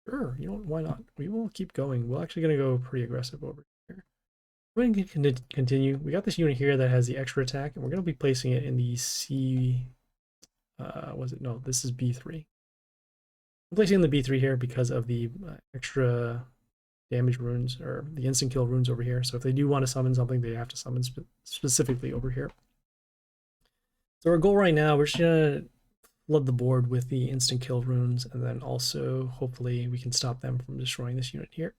Sure, you know what, why not? We will keep going. We're actually gonna go pretty aggressive over here. We're going to continue. We got this unit here that has the extra attack, and we're going to be placing it in the C. Was it? No, this is B3. I'm placing in the B3 here because of the extra damage runes, or the instant kill runes over here. So if they do want to summon something, they have to summon specifically over here. So our goal right now, we're just going to flood the board with the instant kill runes, and then also, hopefully, we can stop them from destroying this unit here.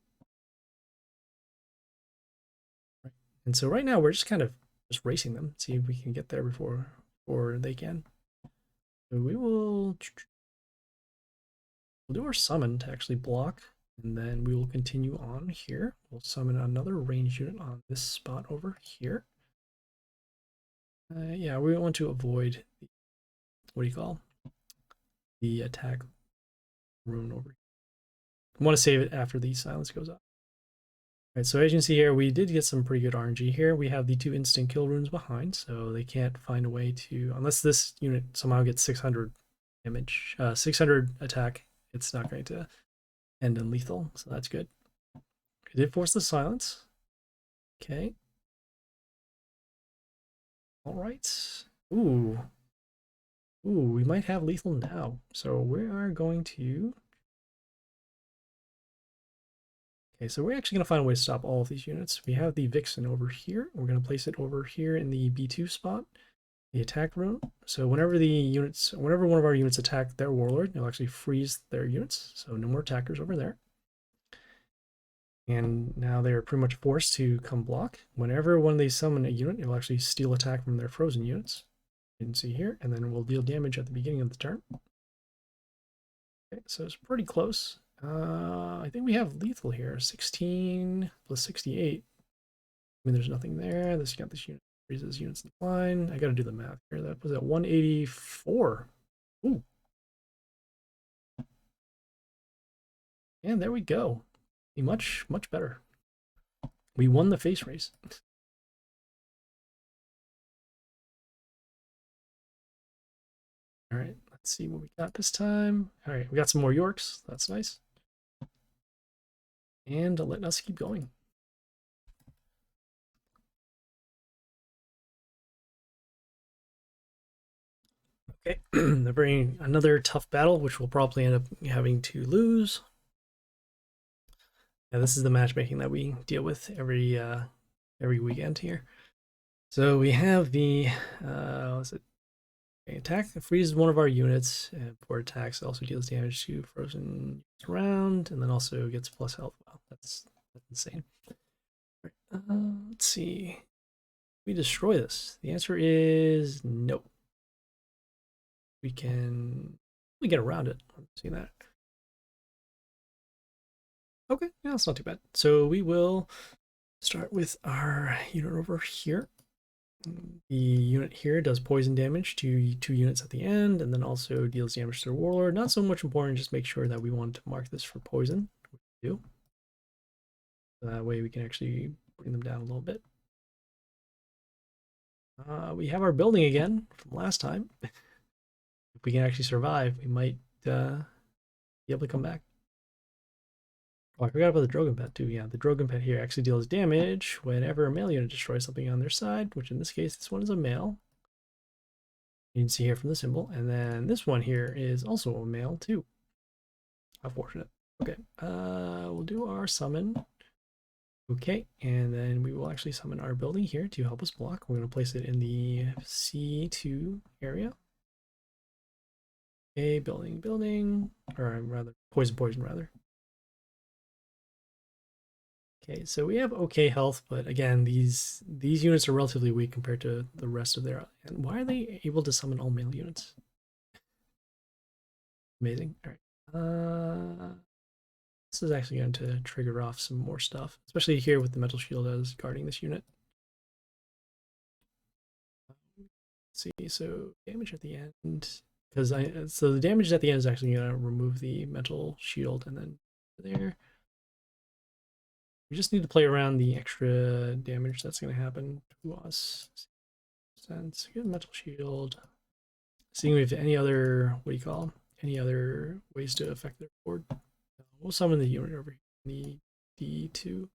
And so right now we're just kind of just racing them, see if we can get there before they can. So we'll do our summon to actually block, and then we will continue on here. We'll summon another range unit on this spot over here. Yeah, we want to avoid the, what do you call, the attack rune over here. We want to save it after the silence goes up. Right, so as you can see here, we did get some pretty good RNG here. We have the 2 instant kill runes behind, so they can't find a way to, unless this unit somehow gets 600 damage, 600 attack, it's not going to end in lethal, so that's good. We did force the silence. Okay. All right. Ooh, we might have lethal now. So we are going to... Okay, so we're actually going to find a way to stop all of these units. We have the Vixen over here. We're going to place it over here in the B2 spot, the attack rune. So whenever one of our units attack their warlord, it'll actually freeze their units. So no more attackers over there. And now they're pretty much forced to come block. Whenever one of these summon a unit, it'll actually steal attack from their frozen units. You can see here, and then we'll deal damage at the beginning of the turn. Okay, so it's pretty close. I think we have lethal here. 16 plus 68. I mean, there's nothing there. This got this unit freezes units in line. I got to do the math here. That was at 184. Ooh. And there we go. Much better. We won the face race. All right, let's see what we got this time. All right, we got some more Yorks. That's nice. And letting us keep going. Okay, another tough battle, which we'll probably end up having to lose. Yeah, this is the matchmaking that we deal with every weekend here. So we have the what's it? Okay, attack freezes one of our units, and for attacks it also deals damage to frozen around, and then also gets plus health. Wow, that's insane. Right, let's see. We destroy this. The answer is no. We get around it. See that? Okay, yeah, that's not too bad. So we will start with our unit over here. The unit here does poison damage to 2 units at the end, and then also deals damage to the warlord. Not so much important, just make sure that we want to mark this for poison, which we do. That way we can actually bring them down a little bit. We have our building again from last time. If we can actually survive, we might be able to come back. Oh, I forgot about the Drogon Pet too. Yeah, the Drogon Pet here actually deals damage whenever a male unit destroys something on their side, which in this case, this one is a male. You can see here from the symbol. And then this one here is also a male too. How fortunate. Okay, we'll do our summon. Okay, and then we will actually summon our building here to help us block. We're going to place it in the C2 area. Okay, building, or rather, poison, rather. Okay, so we have okay health, but again, these units are relatively weak compared to the rest of their. And why are they able to summon all male units? Amazing. All right. This is actually going to trigger off some more stuff, especially here with the metal shield as guarding this unit. Let's see, so damage at the end, because so the damage at the end is actually going to remove the metal shield, and then there. We just need to play around the extra damage that's going to happen to us. Sense, get metal shield. Seeing if any other, what do you call them? Any other ways to affect their board. We'll summon the unit over here in the D2.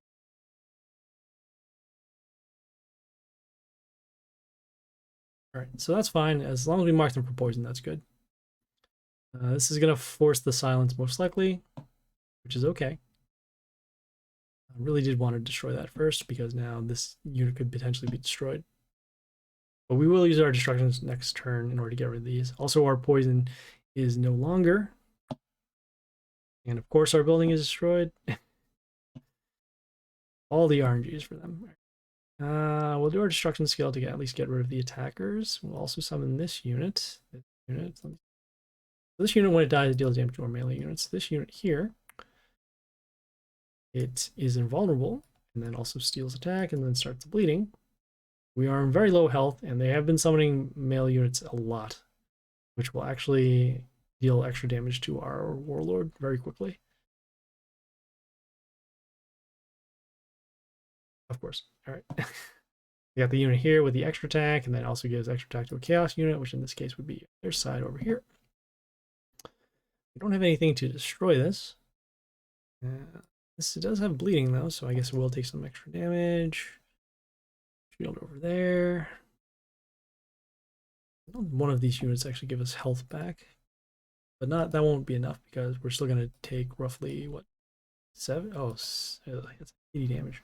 All right, so that's fine. As long as we mark them for poison, that's good. This is going to force the silence most likely, which is okay. I really did want to destroy that first because now this unit could potentially be destroyed. But we will use our destructions next turn in order to get rid of these. Also, our poison is no longer. And of course, our building is destroyed. All the RNGs for them. We'll do our destruction skill to at least get rid of the attackers. We'll also summon this unit. This unit, when it dies, deals damage to our melee units. This unit here, it is invulnerable, and then also steals attack, and then starts bleeding. We are in very low health, and they have been summoning melee units a lot, which will actually deal extra damage to our warlord very quickly. Of course. All right. We got the unit here with the extra attack, and then also gives extra attack to a chaos unit, which in this case would be their side over here. We don't have anything to destroy this. This does have bleeding though, so I guess we'll take some extra damage. Shield over there. One of these units actually give us health back, but that won't be enough because we're still going to take roughly what, 7? Oh, it's 80 damage.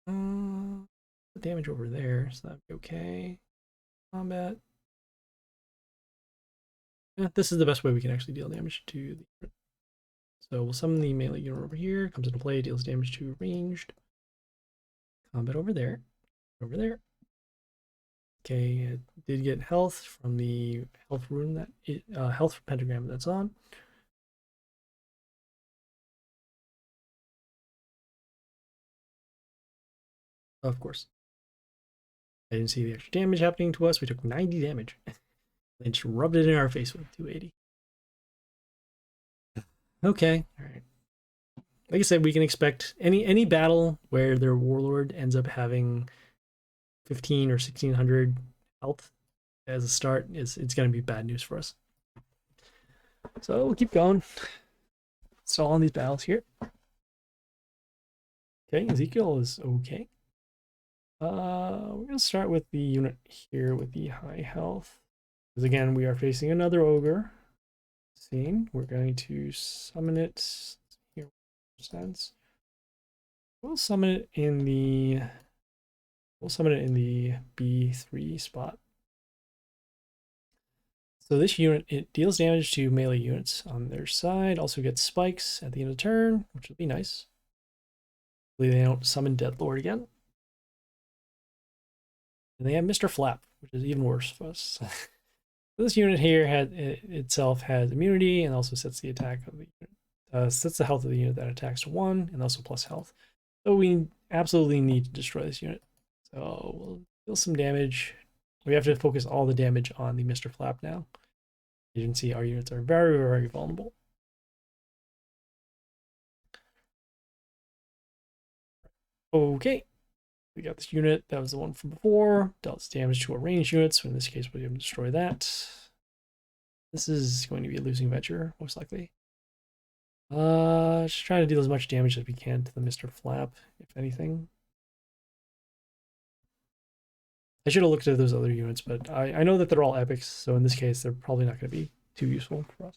The damage over there, so that'd be okay. Combat. Yeah, this is the best way we can actually deal damage to the unit. So we'll summon the melee unit over here, comes into play, deals damage to ranged. Combat over there. Over there. Okay, it did get health from the health rune that health pentagram that's on. Of course. I didn't see the extra damage happening to us. We took 90 damage. They just rubbed it in our face with 280. Okay, all right. Like I said, we can expect any battle where their warlord ends up having 15 or 1600 health as a start, it's going to be bad news for us. So we'll keep going. Stall on these battles here. Okay, Ezykeul is okay. We're going to start with the unit here with the high health. Because again, we are facing another ogre scene. We're going to summon it here. We'll summon it in the B3 spot. So this unit, it deals damage to melee units on their side, also gets spikes at the end of the turn, which would be nice. Hopefully they don't summon Deadlord again. And they have Mr. Flap, which is even worse for us. This unit here itself has immunity and also sets the attack of the unit. Sets the health of the unit that attacks to 1 and also plus health. So we absolutely need to destroy this unit. So we'll deal some damage. We have to focus all the damage on the Mr. Flap now. You can see our units are very, very vulnerable. Okay, we got this unit. That was the one from before. Dealt damage to our ranged units. So in this case, we're going to destroy that. This is going to be a losing venture, most likely. Just trying to deal as much damage as we can to the Mr. Flap, if anything. I should have looked at those other units, but I know that they're all epics, so in this case, they're probably not going to be too useful for us.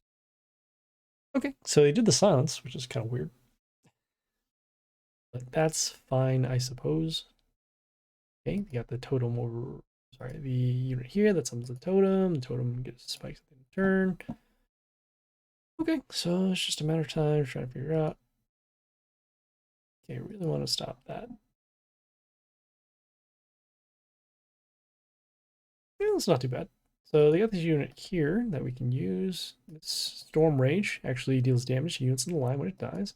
Okay, so they did the silence, which is kind of weird. But that's fine, I suppose. Okay, we got the totem over, sorry, the unit here that summons the totem. The totem gets spikes at the end of the turn. Okay, so it's just a matter of time trying to figure out. Okay, I really want to stop that. Yeah, that's not too bad. So they got this unit here that we can use. This Storm Rage actually deals damage to units in the line when it dies.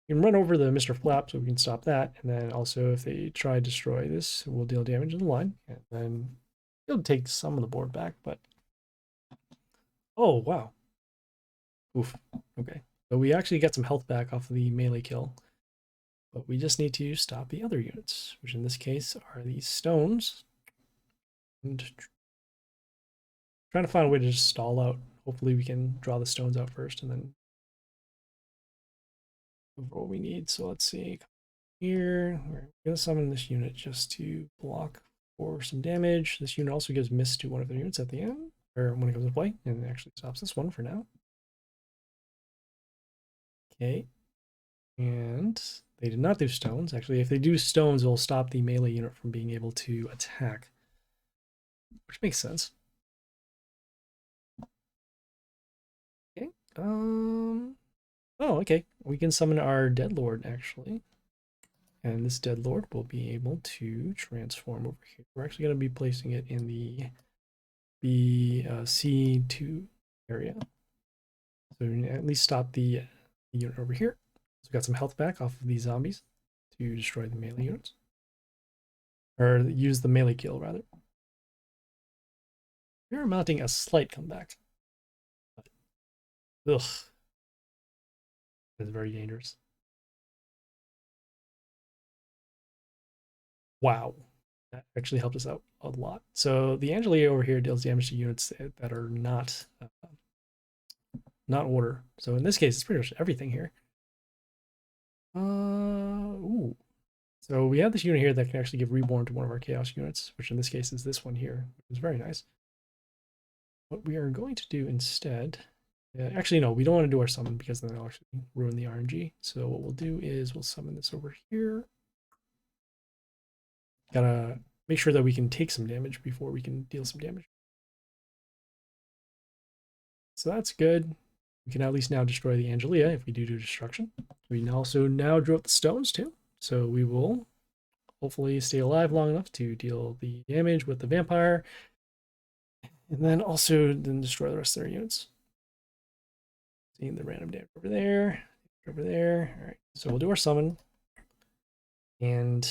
You can run over the Mr. Flap so we can stop that. And then also if they try to destroy this, we'll deal damage in the line. And then it'll take some of the board back, but... Oh, wow. Oof. Okay. So we actually get some health back off of the melee kill. But we just need to stop the other units, which in this case are these stones. And trying to find a way to just stall out. Hopefully we can draw the stones out first and then what we need. So let's see. Here, we're going to summon this unit just to block for some damage. This unit also gives miss to one of their units at the end, or when it comes to play, and it actually stops this one for now. Okay. And they did not do stones. Actually, if they do stones, it'll stop the melee unit from being able to attack, which makes sense. Okay. Oh, okay. We can summon our Dead Lord, actually. And this Dead Lord will be able to transform over here. We're actually going to be placing it in the C2 area. So we at least stop the unit over here. So we got some health back off of these zombies to destroy the melee units. Or use the melee kill, rather. We're mounting a slight comeback. Ugh. That's very dangerous. Wow. That actually helped us out a lot. So the Angelia over here deals damage to units that are not order. So in this case, it's pretty much everything here. Ooh. So we have this unit here that can actually give reborn to one of our chaos units, which in this case is this one here, which is very nice. What we are going to do instead, actually no, we don't want to do our summon because then it'll actually ruin the RNG. So what we'll do is we'll summon this over here. Gotta make sure that we can take some damage before we can deal some damage. So that's good. We can at least now destroy the Angelia if we do destruction. We can also now draw the stones too. So we will hopefully stay alive long enough to deal the damage with the vampire. And then also then destroy the rest of their units. Seeing the random damage over there. Over there. Alright. So we'll do our summon. And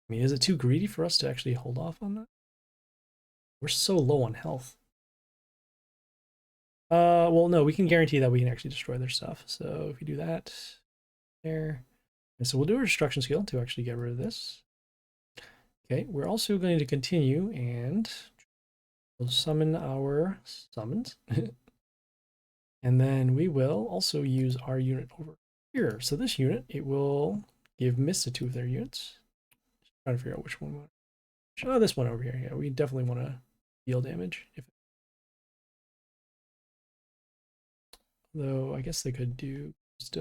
I mean, is it too greedy for us to actually hold off on that? We're so low on health. Well, no, we can guarantee that we can actually destroy their stuff. So if you do that, there. And so we'll do a destruction skill to actually get rid of this. Okay, we're also going to continue and we'll summon our summons. And then we will also use our unit over here. So this unit, it will give miss to two of their units. Just trying to figure out which one. Oh, this one over here. Yeah, we definitely want to deal damage. Though I guess they could do just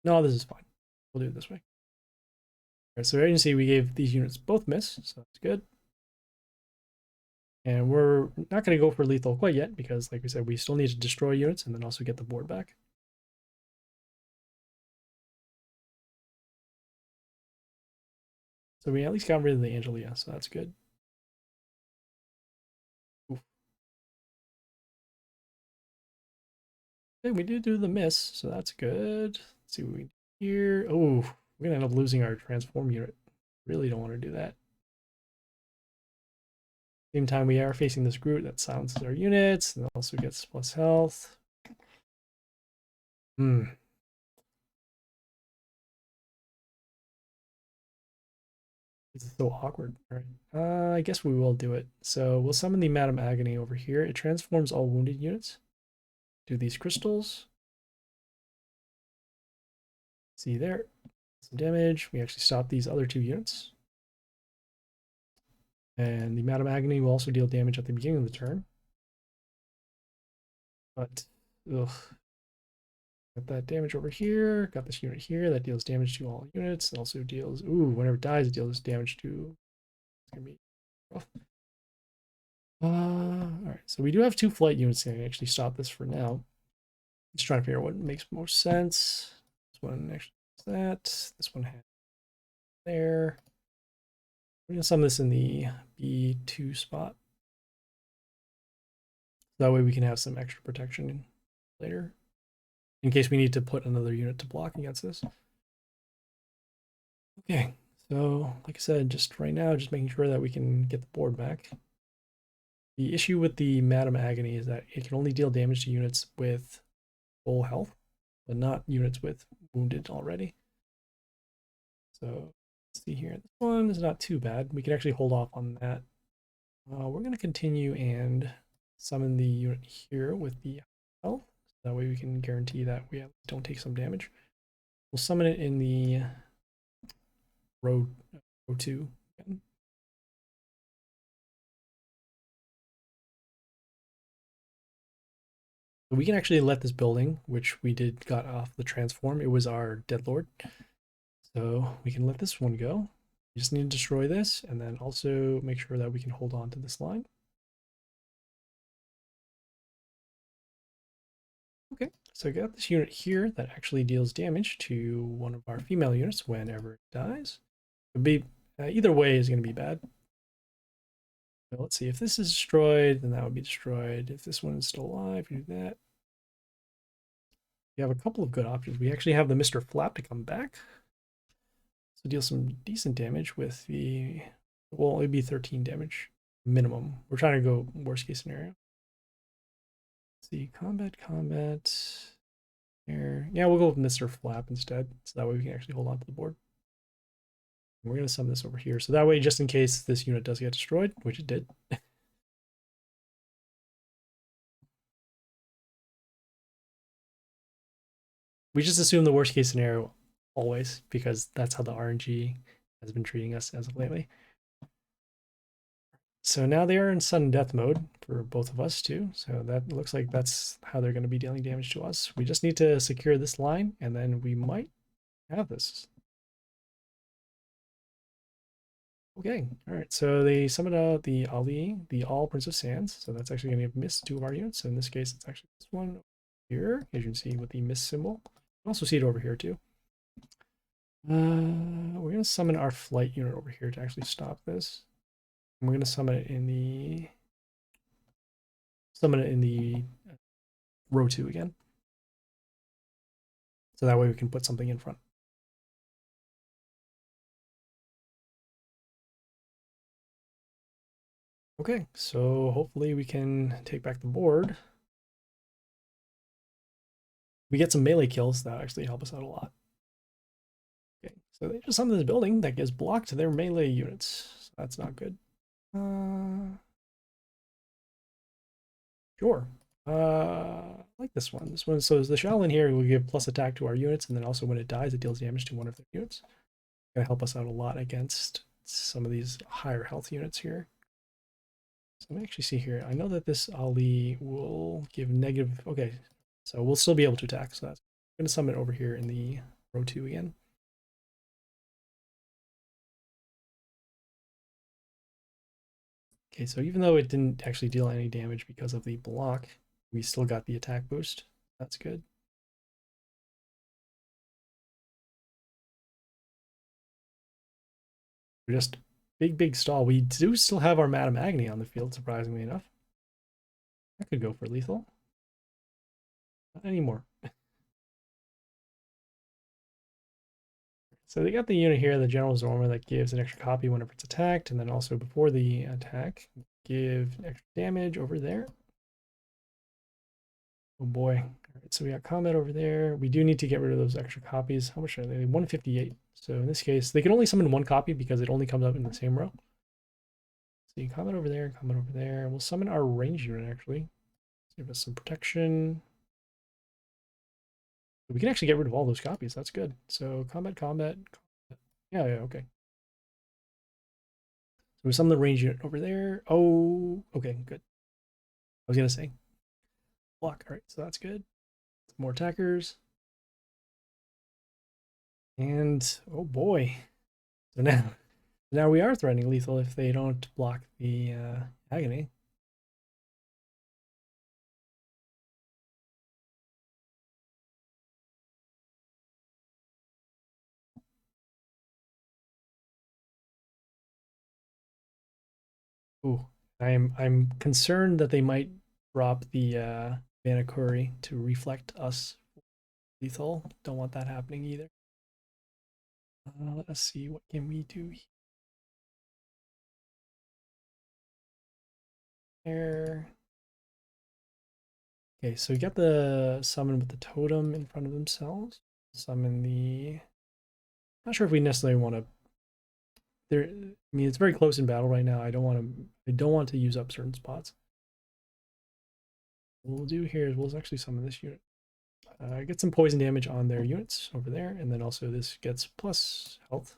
no, this is fine. We'll do it this way. All right, so as you can see, we gave these units both miss, so that's good. And we're not going to go for lethal quite yet because, like we said, we still need to destroy units and then also get the board back. So we at least got rid of the Angelia, so that's good. Oof. Okay, we did do the miss, so that's good. Let's see what we do here. Oh, we're gonna end up losing our transform unit. Really don't want to do that. Same time, we are facing this Groot that silences our units and also gets plus health. Hmm. This is so awkward. All right. I guess we will do it. So we'll summon the Madam Agony over here. It transforms all wounded units. Do these crystals. See there. Some damage. We actually stop these other two units. And the Madam Agony will also deal damage at the beginning of the turn. But, ugh. Got that damage over here. Got this unit here that deals damage to all units. It also deals, ooh, whenever it dies, it deals damage to, it's gonna be rough. All right, so we do have two flight units that can actually stop this for now. Just trying to figure out what makes more sense. This one actually does that. This one has there. We're gonna summon this in the B2 spot. That way we can have some extra protection later, in case we need to put another unit to block against this. Okay, so like I said, just right now, just making sure that we can get the board back. The issue with the Madam Agony is that it can only deal damage to units with full health, but not units with wounded already. So let's see here. This one is not too bad. We can actually hold off on that. We're going to continue and summon the unit here with the health. So that way we can guarantee that we don't take some damage. We'll summon it in the row 2 again. So we can actually let this building, which we got off the transform, it was our Dead Lord. So we can let this one go. We just need to destroy this and then also make sure that we can hold on to this line. Okay, so I got this unit here that actually deals damage to one of our female units whenever it dies. It'd be, either way is going to be bad. So let's see, if this is destroyed, then that would be destroyed. If this one is still alive, you do that. We have a couple of good options. We actually have the Mr. Flap to come back. So deal some decent damage with the, well, it'd be 13 damage minimum. We're trying to go worst case scenario. Let's see, combat. Here. Yeah, we'll go with Mr. Flap instead. So that way we can actually hold on to the board. And we're going to summon this over here. So that way, just in case this unit does get destroyed, which it did. We just assume the worst case scenario always, because that's how the RNG has been treating us as of lately. So now they are in sudden death mode for both of us too. So that looks like that's how they're going to be dealing damage to us. We just need to secure this line and then we might have this. Okay, all right. So they summoned out the Ali, the All Prince of Sands. So that's actually going to miss two of our units. So in this case, it's actually this one here, as you can see with the miss symbol. You can also see it over here too. We're going to summon our flight unit over here to actually stop this. And we're going to summon it in the row 2 again. So that way we can put something in front. Okay, so hopefully we can take back the board. We get some melee kills, that actually help us out a lot. Okay, so they just summoned this building that gives block to their melee units. So that's not good. Sure. I like this one. This one, so the Shaolin here will give plus attack to our units, and then also when it dies, it deals damage to one of their units. Gonna help us out a lot against some of these higher health units here. So let me actually see here. I know that this Ali will give negative. Okay, so we'll still be able to attack. So that's, I'm going to summon it over here in the row 2 again. Okay, so even though it didn't actually deal any damage because of the block, we still got the attack boost. That's good. We're just big stall. We do still have our Madam Agony on the field, surprisingly enough. That could go for lethal. Not anymore. So they got the unit here, the General Zor'ma, that gives an extra copy whenever it's attacked, and then also before the attack, give extra damage over there. Oh boy. All right, so we got combat over there. We do need to get rid of those extra copies. How much are they? 158. So in this case, they can only summon one copy because it only comes up in the same row. See, combat over there, combat over there. We'll summon our range unit actually. Give us some protection. We can actually get rid of all those copies. That's good. So combat, combat. Yeah, okay. So we summon the range unit over there. Oh, okay, good. I was gonna say block. All right, so that's good. Some more attackers. And oh boy. So now we are threatening lethal if they don't block the agony. Ooh, I'm concerned that they might drop the Manakuri to reflect us lethal. Don't want that happening either. Let's see, what can we do here? Okay, so we got the summon with the totem in front of themselves. Summon the. Not sure if we necessarily want to. There, I mean, it's very close in battle right now. I don't want to. I don't want to use up certain spots. What we'll do here is we'll actually summon this unit. Get some poison damage on their units over there, and then also this gets plus health,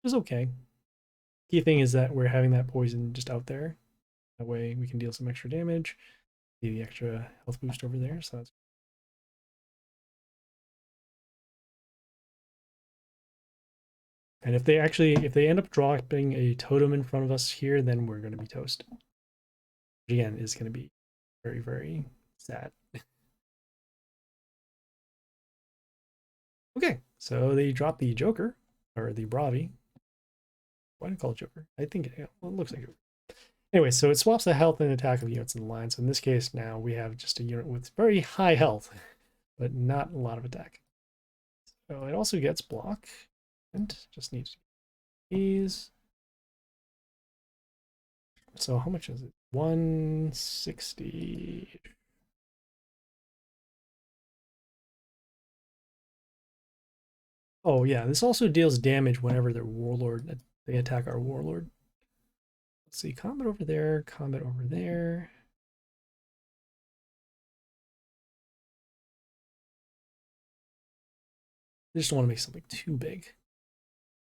which is okay. Key thing is that we're having that poison just out there. That way we can deal some extra damage. See the extra health boost over there, so that's. And if they end up dropping a totem in front of us here, then we're going to be toast. Which again is going to be very, very sad. Okay, so they dropped the Joker, or the Bravi. Why do I call it Joker? I think it looks like it. Anyway, so it swaps the health and attack of units in the line. So in this case, now we have just a unit with very high health, but not a lot of attack. So it also gets block, and just needs to ease. So how much is it? 160. Oh yeah, this also deals damage whenever their warlord they attack our warlord. Let's see, combat over there, combat over there. I just don't want to make something too big.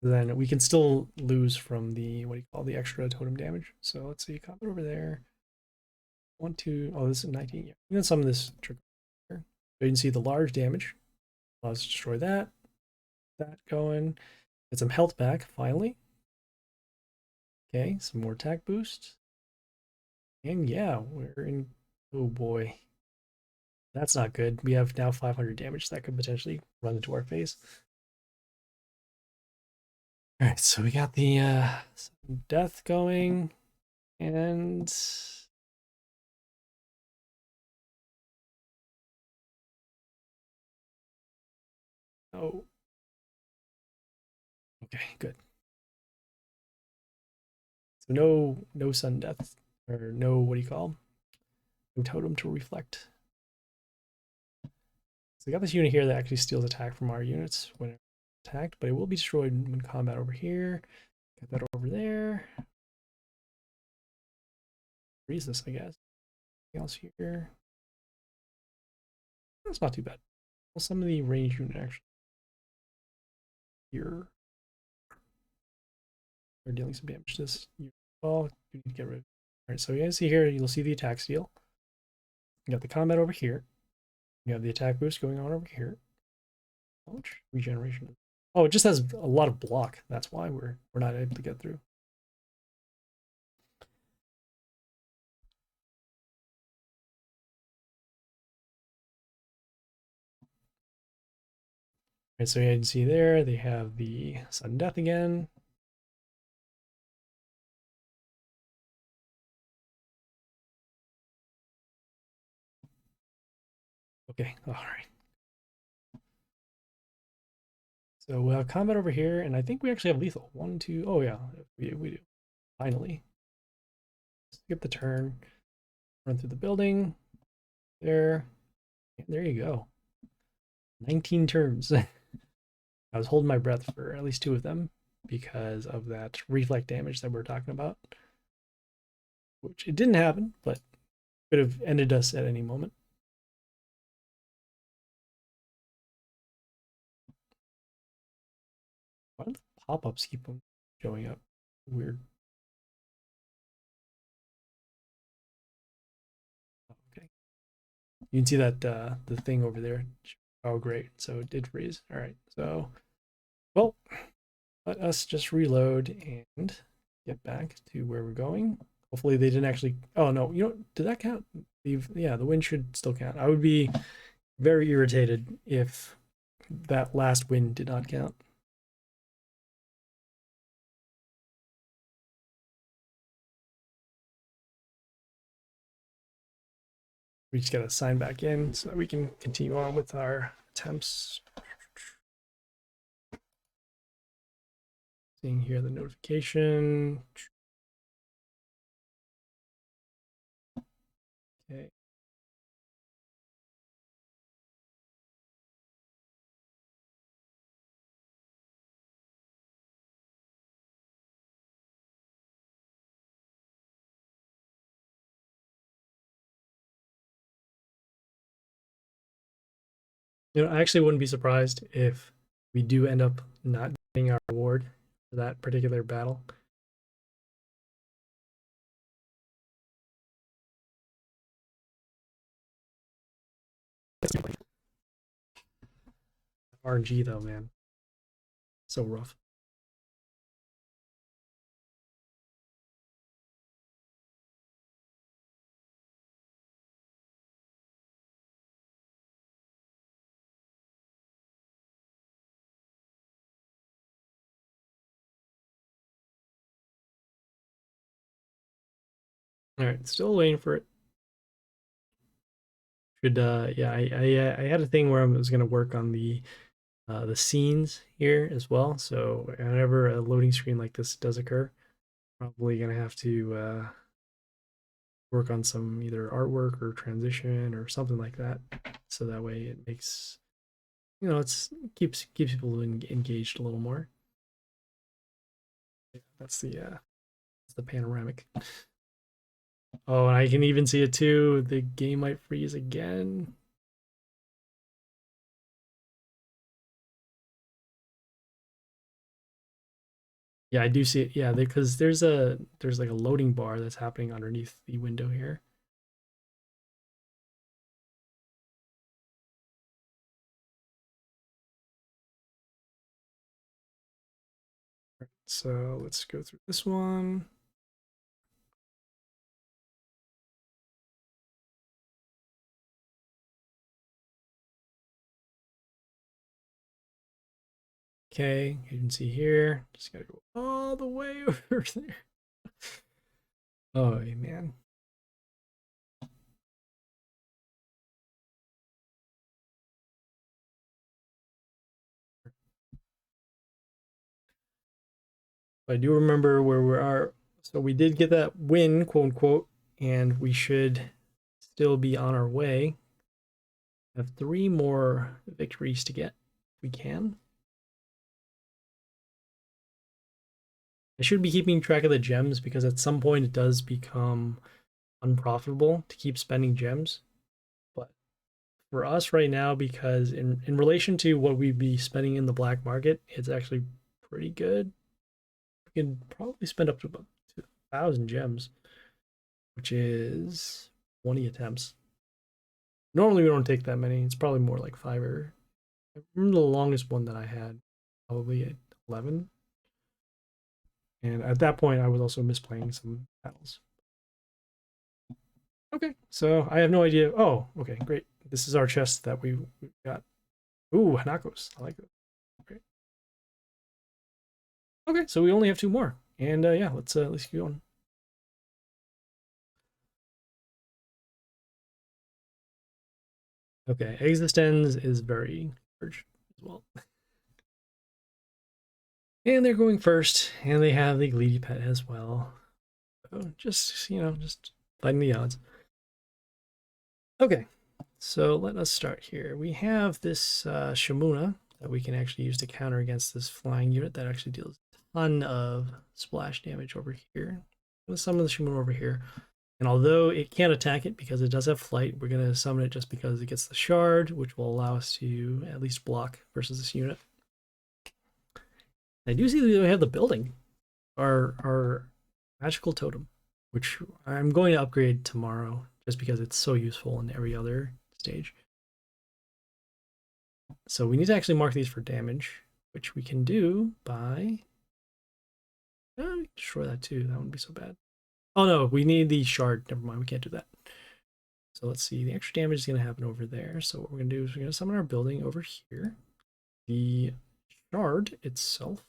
Then we can still lose from the what do you call the extra totem damage. So let's see, combat over there. 1, 2. Oh, this is 19. Yeah, I'm gonna summon this trigger. So you can see the large damage. Let's destroy that. That going. Get some health back finally. Okay, some more attack boost. And yeah, we're in. Oh boy. That's not good. We have now 500 damage that could potentially run into our face. All right, so we got the death going, and oh, okay, good. So no sun death or no what do you call no totem to reflect. So we got this unit here that actually steals attack from our units when attacked, but it will be destroyed when combat over here. Get that over there. Freeze this, I guess. Anything else here? That's not too bad. Well, some of the range unit actually here are dealing some damage to this unit. Oh, you need to get rid of it. All right, so you guys see here, you'll see the attack steal. You got the combat over here. You have the attack boost going on over here. How much regeneration? Oh, it just has a lot of block. That's why we're not able to get through. Right, so you can see there they have the sudden death again. Okay, all right. So we have combat over here, and I think we actually have lethal. One, two. Oh yeah, we do. Finally. Skip the turn. Run through the building. There. And there you go. 19 turns. I was holding my breath for at least two of them because of that reflect damage that we are talking about. Which it didn't happen, but could have ended us at any moment. Why do the pop-ups keep on showing up? Weird. Okay. You can see that the thing over there. Oh, great. So it did freeze. All right. So, well, let us just reload and get back to where we're going. Hopefully they didn't actually. Oh no, you know, did that count? Yeah, the wind should still count. I would be very irritated if that last wind did not count. We just gotta sign back in so that we can continue on with our attempts. Seeing here the notification. Okay. You know, I actually wouldn't be surprised if we do end up not getting our reward for that particular battle. RNG though, man. So rough. All right, still waiting for it. Should yeah, I had a thing where I was gonna work on the scenes here as well. So whenever a loading screen like this does occur, probably gonna have to work on some either artwork or transition or something like that. So that way it makes, you know, it's keeps people engaged a little more. Yeah, that's the panoramic. Oh, and I can even see it too. The game might freeze again. Yeah, I do see it. Yeah, because there's like a loading bar that's happening underneath the window here. So let's go through this one. Okay, you can see here. Just gotta go all the way over there. Oh man. I do remember where we are. So we did get that win, quote unquote, and we should still be on our way. Have three more victories to get. We can. I should be keeping track of the gems because at some point it does become unprofitable to keep spending gems. But for us right now, because in relation to what we'd be spending in the black market, it's actually pretty good. We can probably spend up to about 2,000 gems, which is 20 attempts. Normally we don't take that many. It's probably more like five or I remember the longest one that I had, probably at 11. And at that point, I was also misplaying some battles. Okay, so I have no idea. Oh, okay, great. This is our chest that we got. Ooh, Hanakos. I like it. Great. Okay, so we only have two more. And yeah, let's keep going. Okay, Existens is very large as well. And they're going first, and they have the Gleedy Pet as well. So just, just fighting the odds. Okay, so let us start here. We have this Shamuna that we can actually use to counter against this flying unit that actually deals a ton of splash damage over here. I'm going to summon the Shamuna over here. And although it can't attack it because it does have flight, we're going to summon it just because it gets the shard, which will allow us to at least block versus this unit. I do see that we have the building, our magical totem, which I'm going to upgrade tomorrow just because it's so useful in every other stage. So we need to actually mark these for damage, which we can do by... destroy that too, that wouldn't be so bad. Oh no, we need the shard, never mind, we can't do that. So let's see, the extra damage is going to happen over there. So what we're going to do is we're going to summon our building over here. The shard itself,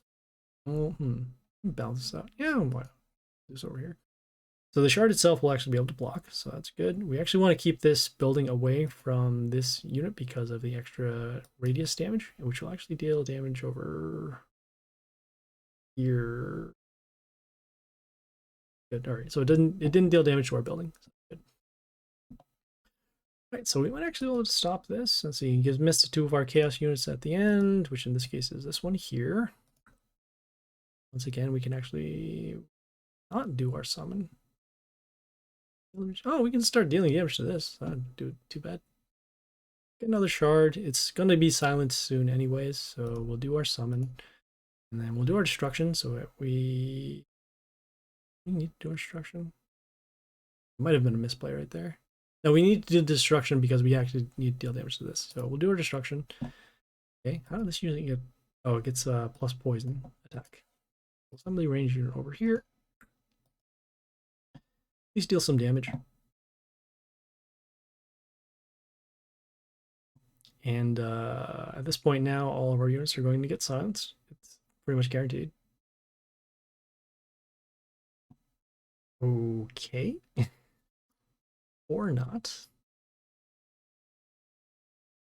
balance this out. Yeah, why not? This over here. So the shard itself will actually be able to block, so that's good. We actually want to keep this building away from this unit because of the extra radius damage, which will actually deal damage over here. Good. All right, so it didn't deal damage to our building. So good. All right, so we might actually be able to stop this. Let's see, it gives miss to 2 of our chaos units at the end, which in this case is this one here. Once again, we can actually not do our summon. Oh, we can start dealing damage to this. That wouldn't do too bad. Get another shard. It's going to be silent soon anyways, so we'll do our summon. And then we'll do our destruction, so we need to do our destruction. It might have been a misplay right there. No, we need to do destruction because we actually need to deal damage to this. So we'll do our destruction. Okay, how did this unit get... Oh, it gets plus poison attack. Assembly range unit over here. Please deal some damage. And at this point now, all of our units are going to get silenced. It's pretty much guaranteed. Okay. Or not.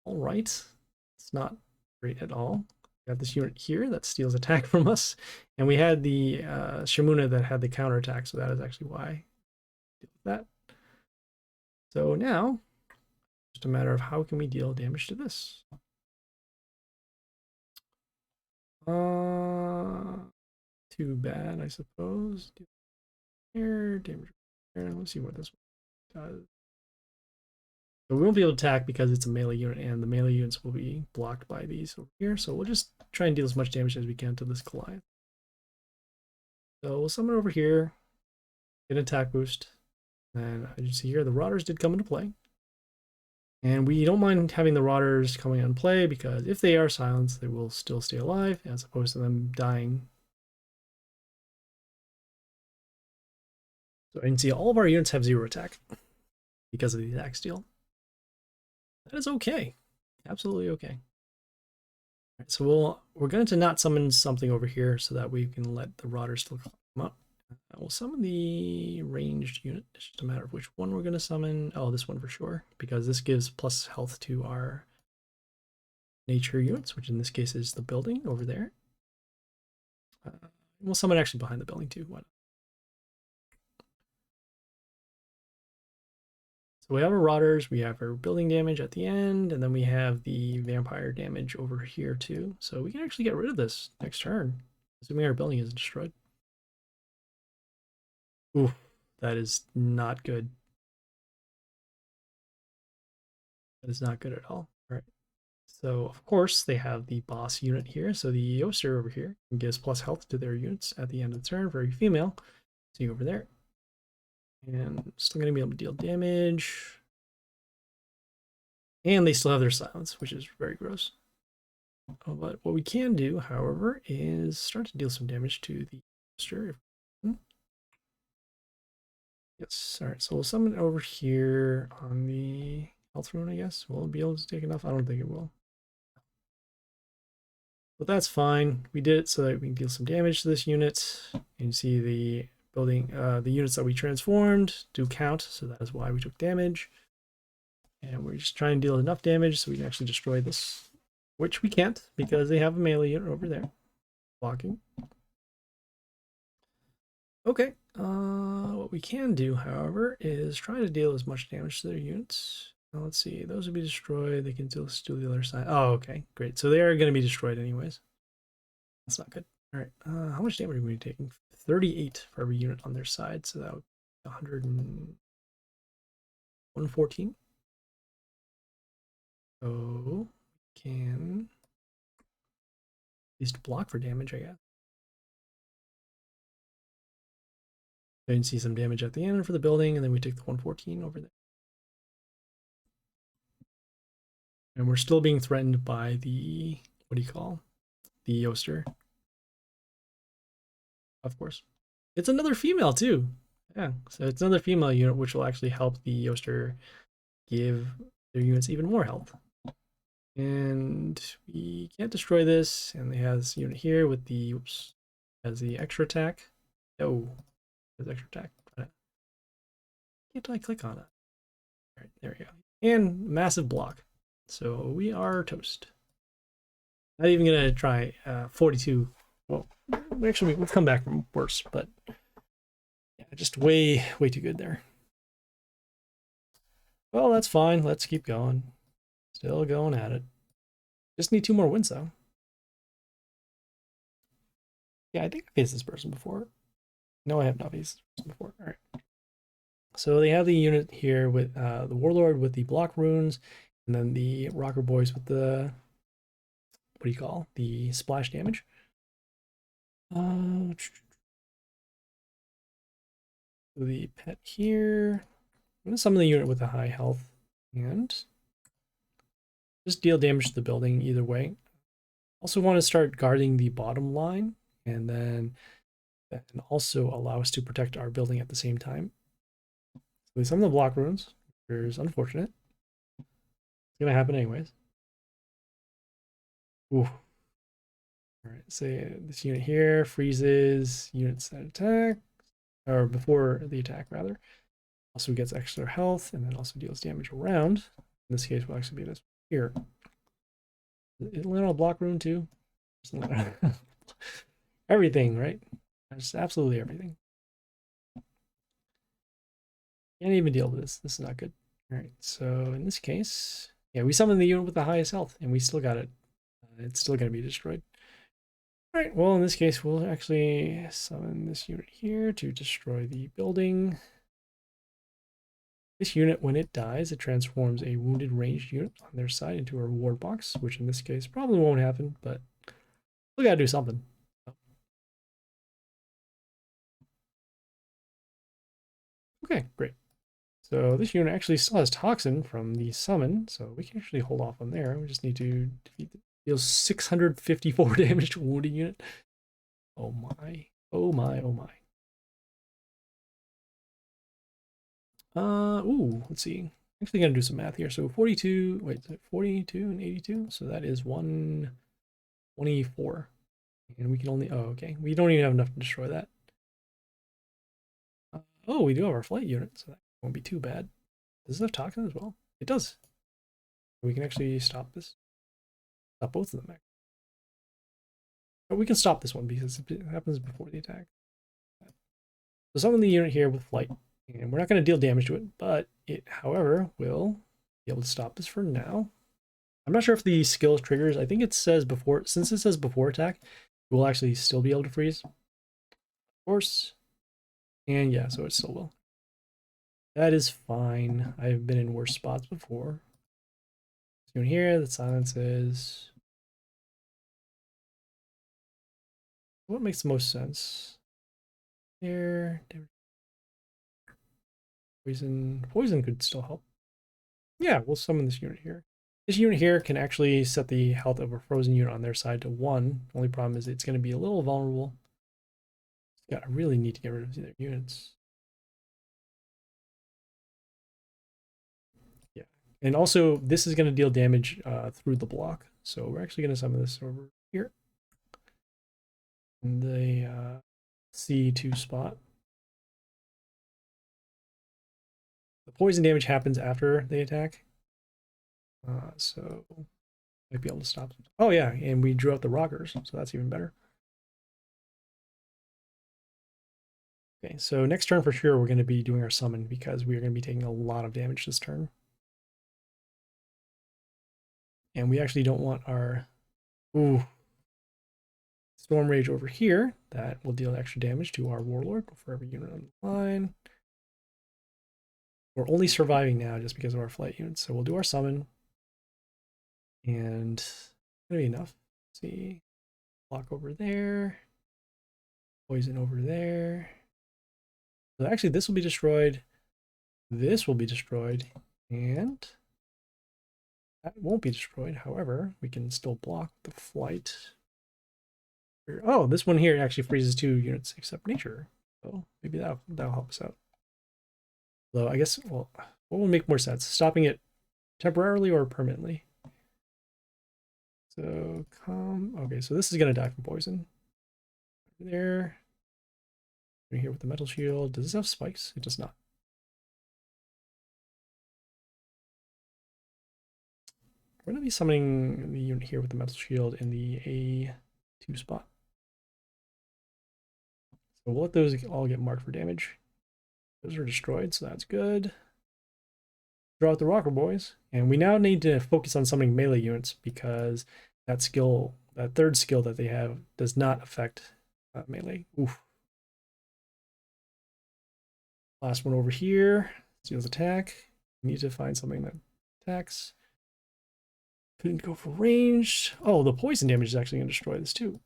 All right. It's not great at all. We got this unit here that steals attack from us. And we had the Shamuna that had the counter attack, so that is actually why I deal with that. So now, just a matter of how can we deal damage to this. Too bad, I suppose. Here, damage. Let's see what this one does. So we won't be able to attack because it's a melee unit, and the melee units will be blocked by these over here. So we'll just try and deal as much damage as we can to this Goliath. So we'll summon over here, get an attack boost. And as you see here, the Rotters did come into play. And we don't mind having the Rotters coming into play because if they are silenced, they will still stay alive as opposed to them dying. So you can see all of our units have 0 attack because of the attack steal. That is okay. Absolutely okay. All right, so we're going to not summon something over here so that we can let the Rotters still come up. We'll summon the ranged unit. It's just a matter of which one we're going to summon. Oh, this one for sure, because this gives plus health to our nature units, which in this case is the building over there. We'll summon actually behind the building too. Why not? So we have our Rotters, we have our building damage at the end, and then we have the vampire damage over here too. So we can actually get rid of this next turn, assuming our building isn't destroyed. Ooh, that is not good. That is not good at all. All right. So of course they have the boss unit here. So the Yaozu over here gives plus health to their units at the end of the turn. Very female. See over there. And still going to be able to deal damage. And they still have their silence, which is very gross. But what we can do, however, is start to deal some damage to the Yaozu. Yes. All right. So we'll summon it over here on the health rune, I guess. Will it be able to take enough? I don't think it will. But that's fine. We did it so that we can deal some damage to this unit. And you see the building, the units that we transformed do count, so that is why we took damage. And we're just trying to deal enough damage so we can actually destroy this, which we can't because they have a melee unit over there blocking. Okay, what we can do, however, is try to deal as much damage to their units. Now, let's see, those will be destroyed. They can still do the other side. Oh, okay, great. So they are going to be destroyed anyways. That's not good. All right, how much damage are we taking? 38 for every unit on their side, so that would be 114. So we can at least block for damage, I guess. So you can see some damage at the end for the building, and then we take the 114 over there. And we're still being threatened by the, what do you call, the Yoster. Of course. It's another female too. Yeah, so it's another female unit, which will actually help the Yoster give their units even more health. And we can't destroy this, and they have this unit here with the, oops, has the extra attack. Oh, there's extra attack. Can't I click on it? All right, there we go. And massive block. So we are toast. Not even gonna try 42. Well, actually, we've come back from worse, but yeah, just way too good there. Well, that's fine. Let's keep going. Still going at it. Just need 2 more wins, though. Yeah, I think I faced this person before. No, I have not faced this person before. All right. So they have the unit here with the Warlord with the block runes, and then the Rocker Boys with the, what do you call, the splash damage. The pet here. I'm going to summon the unit with a high health and just deal damage to the building either way. Also want to start guarding the bottom line, and then also allow us to protect our building at the same time. So we summon the block runes, which is unfortunate. It's going to happen anyways. Ooh. All right, say this unit here freezes units that attack, or before the attack rather. Also gets extra health, and then also deals damage around. In this case, will actually be this here. Is it a block rune too? Everything, right? Just absolutely everything. Can't even deal with this. This is not good. All right, so in this case, yeah, we summoned the unit with the highest health, and we still got it. It's still going to be destroyed. All right, well, in this case, we'll actually summon this unit here to destroy the building. This unit, when it dies, it transforms a wounded ranged unit on their side into a reward box, which in this case probably won't happen, but we gotta do something. Okay, great. So this unit actually still has Toxin from the summon, so we can actually hold off on there. We just need to defeat it. Deals 654 damage to a wounded unit. Oh my. Oh my, oh my. Ooh, let's see. Actually gonna do some math here. So 42, wait, 42 and 82. So that is 124. And we can only, oh, okay. We don't even have enough to destroy that. Oh, we do have our flight unit, so that won't be too bad. Does it have toxin as well? It does. We can actually stop this. Stop both of them. But we can stop this one because it happens before the attack. So summon the unit here with flight. And we're not going to deal damage to it, but it, however, will be able to stop this for now. I'm not sure if the skill triggers. I think it says before, since it says before attack, we'll actually still be able to freeze. Of course. And yeah, so it still will. That is fine. I've been in worse spots before. So in here, the silence is what makes the most sense. There. Poison could still help. Yeah, we'll summon this unit here. This unit here can actually set the health of a frozen unit on their side to 1. The only problem is it's going to be a little vulnerable. Yeah, I really need to get rid of their units. Yeah, and also this is going to deal damage through the block. So we're actually going to summon this over here. In the C2 spot. The poison damage happens after they attack. So might be able to stop. Oh yeah, and we drew out the rockers, so that's even better. Okay, so next turn for sure we're going to be doing our summon because we are going to be taking a lot of damage this turn. And we actually don't want our Storm Rage over here. That will deal extra damage to our Warlord for every unit on the line. We're only surviving now just because of our flight units. So we'll do our summon. And it's going to be enough. Let's see. Block over there. Poison over there. So actually this will be destroyed. This will be destroyed. And that won't be destroyed. However, we can still block the flight. Oh, this one here actually freezes 2 units except nature. So maybe that'll help us out. Though I guess, well, what would make more sense? Stopping it temporarily or permanently? So okay, so this is gonna die from poison. There. Here with the metal shield. Does this have spikes? It does not. We're gonna be summoning the unit here with the metal shield in the A2 spot. So we'll let those all get marked for damage. Those are destroyed, so that's good. Draw out the rocker boys. And we now need to focus on summoning melee units because that skill, that third skill that they have, does not affect melee. Oof. Last one over here. Steals attack. We need to find something that attacks. Couldn't go for ranged. Oh, the poison damage is actually going to destroy this too.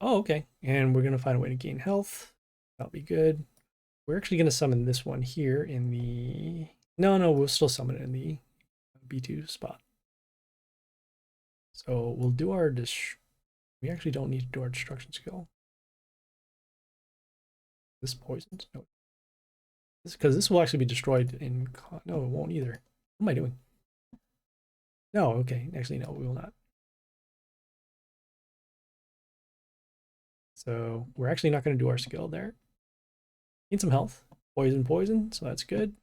Oh, okay. And we're going to find a way to gain health. That'll be good. We're actually going to summon this one here in the... No, we'll still summon it in the B2 spot. So we'll do our... We actually don't need to do our destruction skill. This poisons? No. Because this will actually be destroyed in... No, it won't either. What am I doing? No, okay. Actually, no, we will not. So we're actually not going to do our skill there. Need some health. Poison, so that's good.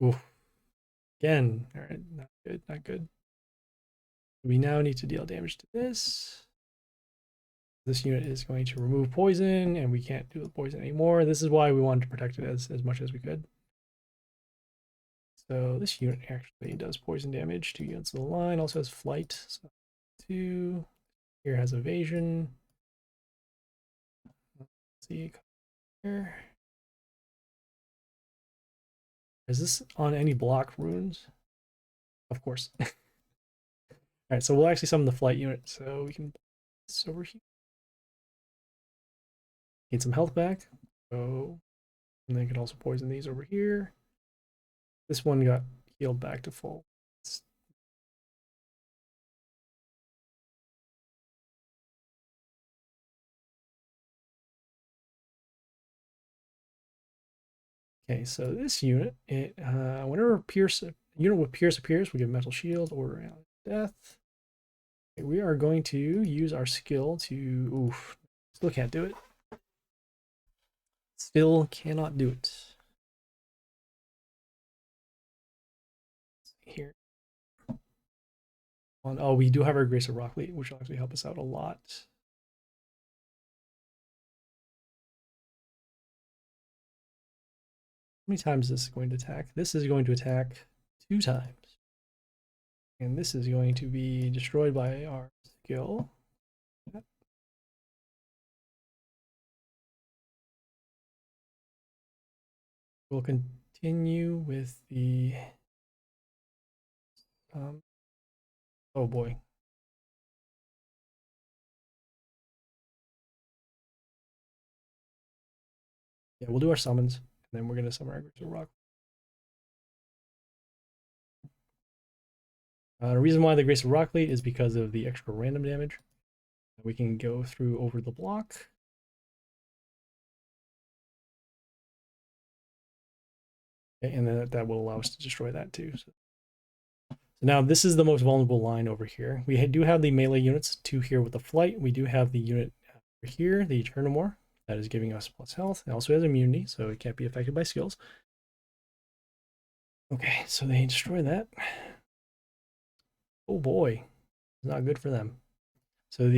Oof. Again, all right, not good, not good. We now need to deal damage to this. This unit is going to remove poison, and we can't do the poison anymore. This is why we wanted to protect it as much as we could. So this unit actually does poison damage to units of the line, also has flight. So 2. Here has evasion. Let's see here. Is this on any block runes? Of course. All right, so we'll actually summon the flight unit, so we can put this over here. Need some health back. So, and then you can also poison these over here. This one got healed back to full. Okay, so this unit, it whenever a unit with Pierce appears, we get Metal Shield or Death. Okay, we are going to use our skill to... Oof, still can't do it. Still cannot do it. Here. Oh, we do have our Grace of Rocklead, which will actually help us out a lot. How many times is this going to attack? This is going to attack 2 times. And this is going to be destroyed by our skill. We'll continue with the... oh boy. Yeah, we'll do our summons, and then we're going to summon our Grace of Rock. The reason why the Grace of Rocklead is because of the extra random damage. We can go through over the block. Okay, and then that will allow us to destroy that too. So So now this is the most vulnerable line over here. We do have the melee units, 2 here with the flight. We do have the unit over here, the Eternamore, that is giving us plus health. It also has immunity, so it can't be affected by skills. Okay, so they destroy that. Oh boy, it's not good for them. So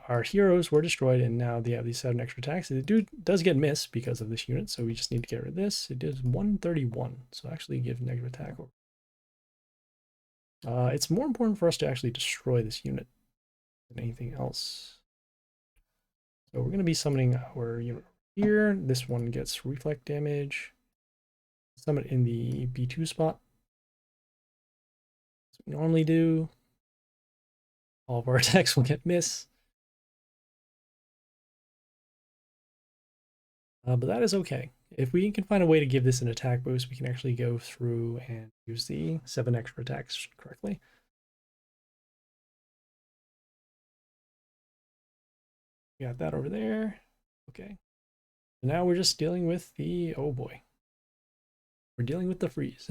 our heroes were destroyed, and now they have these 7 extra attacks. It does get missed because of this unit, so we just need to get rid of this. It does 131, so actually give negative attack. It's more important for us to actually destroy this unit than anything else. So we're going to be summoning our unit here. This one gets reflect damage. Summon in the B2 spot. As we normally do. All of our attacks will get miss. But that is okay. If we can find a way to give this an attack boost, we can actually go through and use the 7 extra attacks correctly. We got that over there. Okay. So now we're just dealing with the, oh boy. We're dealing with the freeze.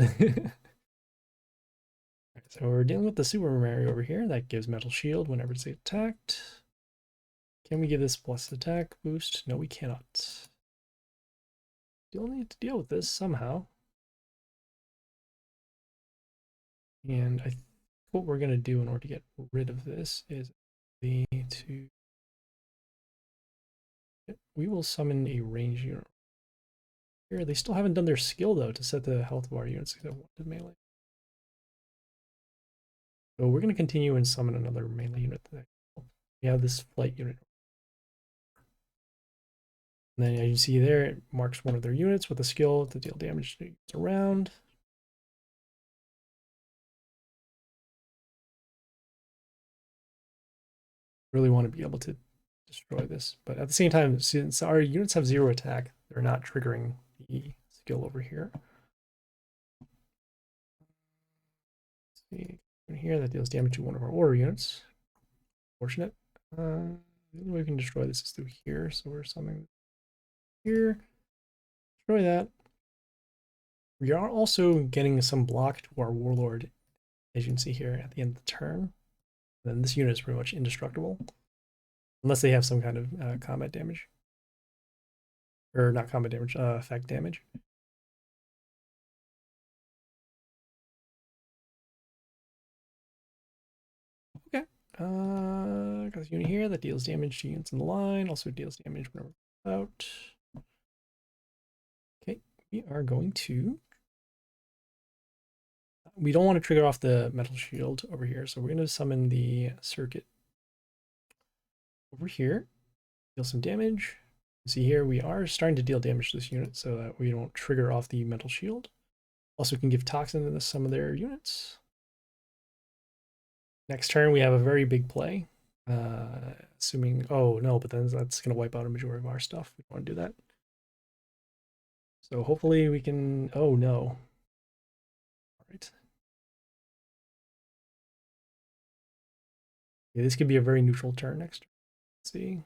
So we're dealing with the Super Mario over here. That gives Metal Shield whenever it's attacked. Can we give this plus attack boost? No, we cannot. Still need to deal with this somehow. And I think what we're going to do in order to get rid of this is we will summon a range unit. Here, they still haven't done their skill though to set the health of our units except one to melee. So we're going to continue and summon another melee unit. We have this flight unit. And then as you see there, it marks one of their units with a skill to deal damage to units around. Really want to be able to destroy this. But at the same time, since our units have 0 attack, they're not triggering the skill over here. Let's see, in here that deals damage to one of our order units. Fortunate. The only way we can destroy this is through here, so we're summoning here. Destroy that. We are also getting some block to our warlord, as you can see here at the end of the turn. And then this unit is pretty much indestructible, unless they have some kind of combat damage. Or not combat damage, effect damage. Okay. Got this unit here that deals damage to units in the line, also deals damage whenever out. Okay, we are going to. We don't want to trigger off the metal shield over here, so we're going to summon the circuit over here. Deal some damage. See here, we are starting to deal damage to this unit so that we don't trigger off the metal shield. Also can give toxin to some of their units. Next turn, we have a very big play. Assuming, oh no, but then that's going to wipe out a majority of our stuff. We don't want to do that. So hopefully we can, oh no. All right. Yeah, this could be a very neutral turn next turn. Let's see.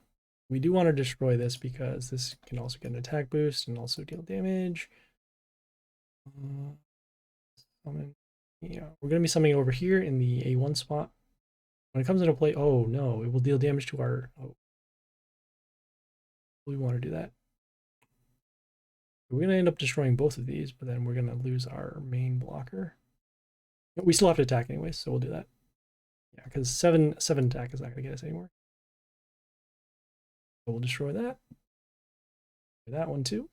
We do want to destroy this because this can also get an attack boost and also deal damage. Yeah, we're going to be summoning over here in the A1 spot. When it comes into play, oh no, it will deal damage to our, oh. We want to do that. We're going to end up destroying both of these, but then we're going to lose our main blocker. We still have to attack anyway, so we'll do that. Yeah, because 7 attack is not going to get us anywhere. So we'll destroy that. That one too.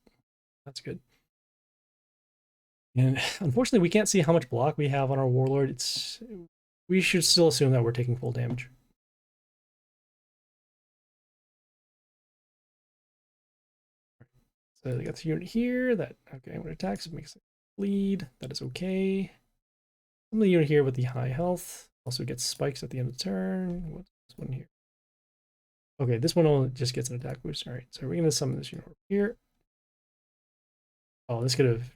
That's good. And unfortunately, we can't see how much block we have on our warlord. We should still assume that we're taking full damage. So they got this unit here that, okay, when it attacks, it makes it bleed. That is okay. Some of the unit here with the high health also gets spikes at the end of the turn. What's this one here? Okay, this one only just gets an attack boost. All right, so we're going to summon this unit over here. Oh, this could have,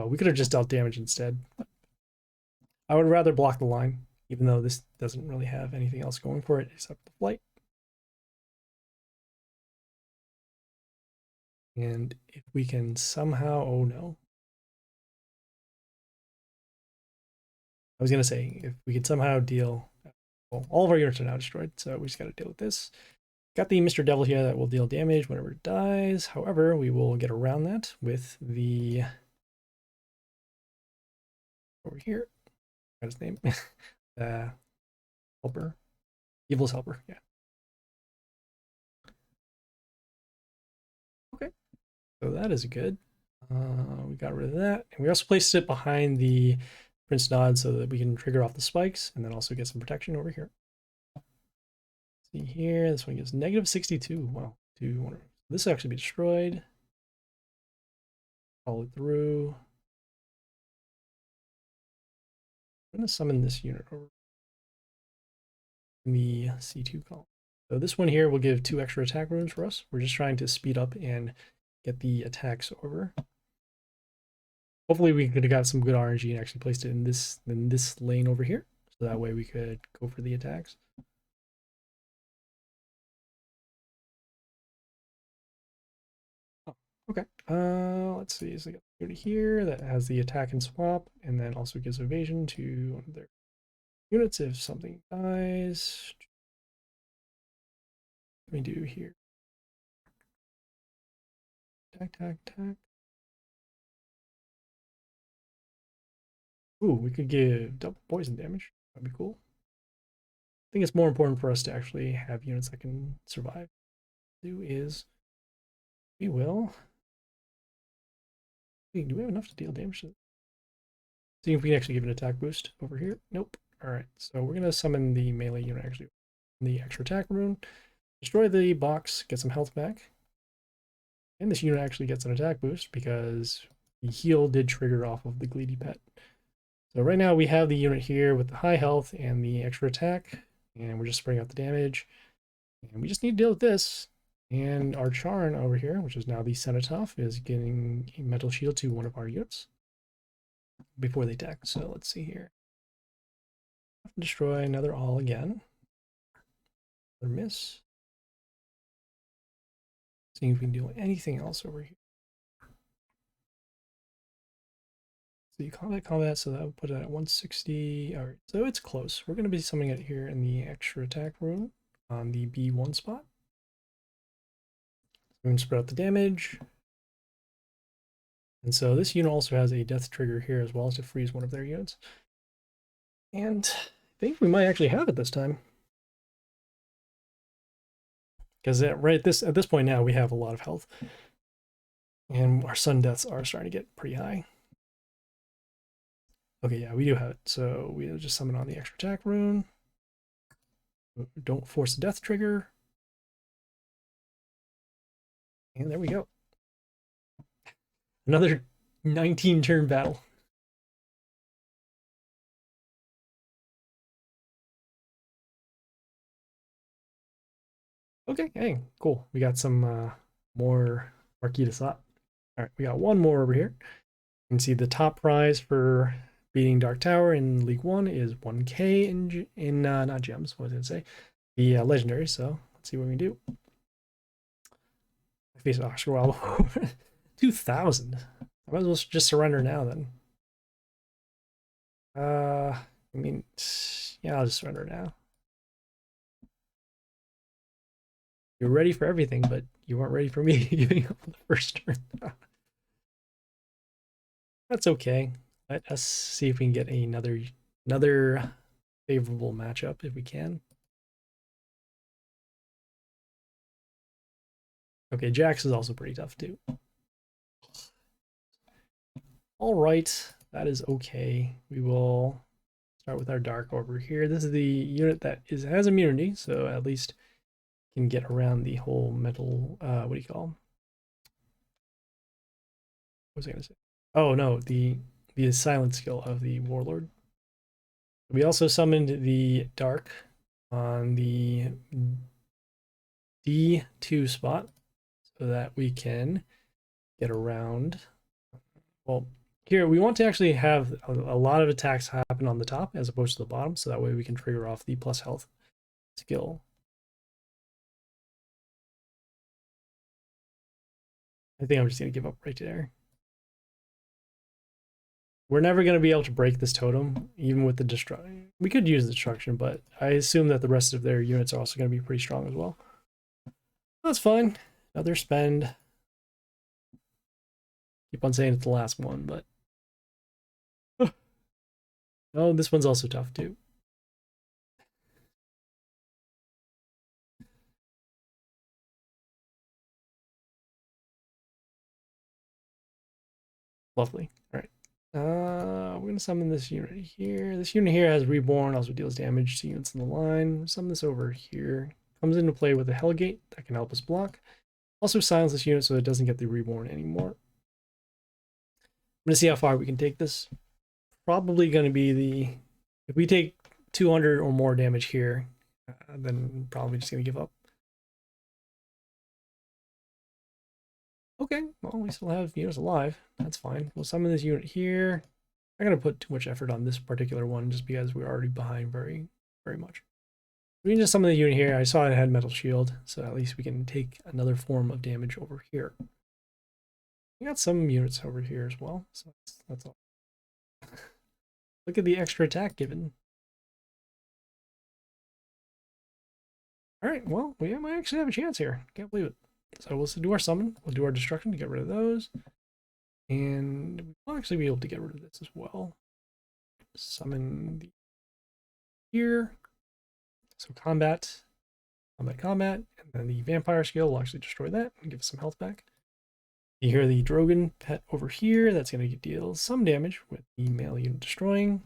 we could have just dealt damage instead. I would rather block the line, even though this doesn't really have anything else going for it except the flight. And if we can somehow, oh no. I was gonna say if we could somehow deal, well, all of our units are now destroyed, so we just got to deal with this. Got the Mr. Devil here that will deal damage whenever it dies. However, we will get around that with the over here. Got his name, helper, evil's helper. Yeah. Okay, so that is good. We got rid of that, and we also placed it behind the Prince Nod so that we can trigger off the spikes and then also get some protection over here. See here, this one gives negative 62. Wow, this will actually be destroyed. Follow it through. I'm going to summon this unit over in the C2 column. So this one here will give 2 extra attack runes for us. We're just trying to speed up and get the attacks over. Hopefully we could have got some good RNG and actually placed it in this lane over here. So that way we could go for the attacks. Oh, okay. Let's see. So I got a unit here that has the attack and swap, and then also gives evasion to one of their units if something dies. What do we do here? Attack. Ooh, we could give double poison damage. That'd be cool. I think it's more important for us to actually have units that can survive. Do we will. Do we have enough to deal damage to it? See if we can actually give an attack boost over here. Nope. Alright, so we're gonna summon the melee unit actually. The extra attack rune. Destroy the box, get some health back. And this unit actually gets an attack boost because the heal did trigger off of the Gleedy Pet. So right now we have the unit here with the high health and the extra attack, and we're just spreading out the damage. And we just need to deal with this. And our Charn over here, which is now the Cenotaph, is getting a metal shield to one of our units before they attack. So let's see here. Destroy another all again. Another miss. See if we can do anything else over here. So you combat, so that would put it at 160. All right, so it's close. We're going to be summoning it here in the extra attack rune on the B1 spot. We can spread out the damage. And so this unit also has a death trigger here as well as to freeze one of their units. And I think we might actually have it this time. Because right at this point now, we have a lot of health. And our sun deaths are starting to get pretty high. Okay, yeah, we do have it. So we'll just summon on the extra attack rune. Don't force the death trigger. And there we go. Another 19 turn battle. Okay, hey, cool. We got some more Marquis de Sade. All right, we got one more over here. You can see the top prize for beating Dark Tower in League 1 is 1K in not gems, what did it say? The legendary, so let's see what we can do. I face Oscarwild 2,000. I might as well just surrender now then. I mean, yeah, I'll just surrender now. You're ready for everything, but you weren't ready for me giving up on the first turn. That's okay. Let us see if we can get another favorable matchup if we can. Okay, Jax is also pretty tough too. All right, that is okay. We will start with our Dark over here. This is the unit that has immunity, so at least can get around the whole metal, what do you call them? What was I gonna say? Oh no, the silent skill of the Warlord. We also summoned the Dark on the D2 spot so that we can get around. Well, here we want to actually have a lot of attacks happen on the top as opposed to the bottom, so that way we can trigger off the plus health skill. I think I'm just gonna give up right there. we're never going to be able to break this totem, even with the destruction. We could use the destruction, but I assume that the rest of their units are also going to be pretty strong as well. That's fine. Another spend. Keep on saying it's the last one, but oh, this one's also tough too. Lovely. All right. We're gonna summon this unit here. This unit here has Reborn, also deals damage to units in the line. Summon this over here. Comes into play with a Hellgate that can help us block. Also silence this unit so it doesn't get the Reborn anymore. I'm gonna see how far we can take this. Probably gonna be the, if we take 200 or more damage here, then probably just gonna give up. Okay, well, we still have units alive. That's fine. We'll summon this unit here. I'm gonna put too much effort on this particular one just because we're already behind very much. We can just summon the unit here. I saw it had Metal Shield, so at least we can take another form of damage over here. We got some units over here as well, so that's all. Look at the extra attack given. All right, well, we might actually have a chance here. Can't believe it. So we'll do our summon. We'll do our destruction to get rid of those. And we'll actually be able to get rid of this as well. Summon the here. So combat, and then the vampire skill will actually destroy that and give us some health back. You hear the Drogon pet over here. That's going to deal some damage with the male unit destroying.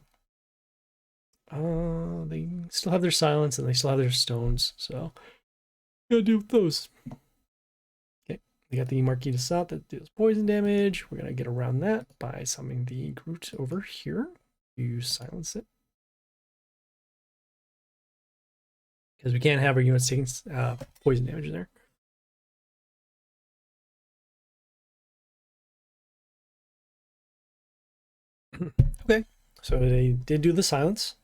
They still have their silence and they still have their stones, so gotta deal with those. Okay, we got the Marquis de Sade that deals poison damage. We're gonna get around that by summoning the Groot over here to silence it. Because we can't have our units taking poison damage there. Okay, so they did do the silence.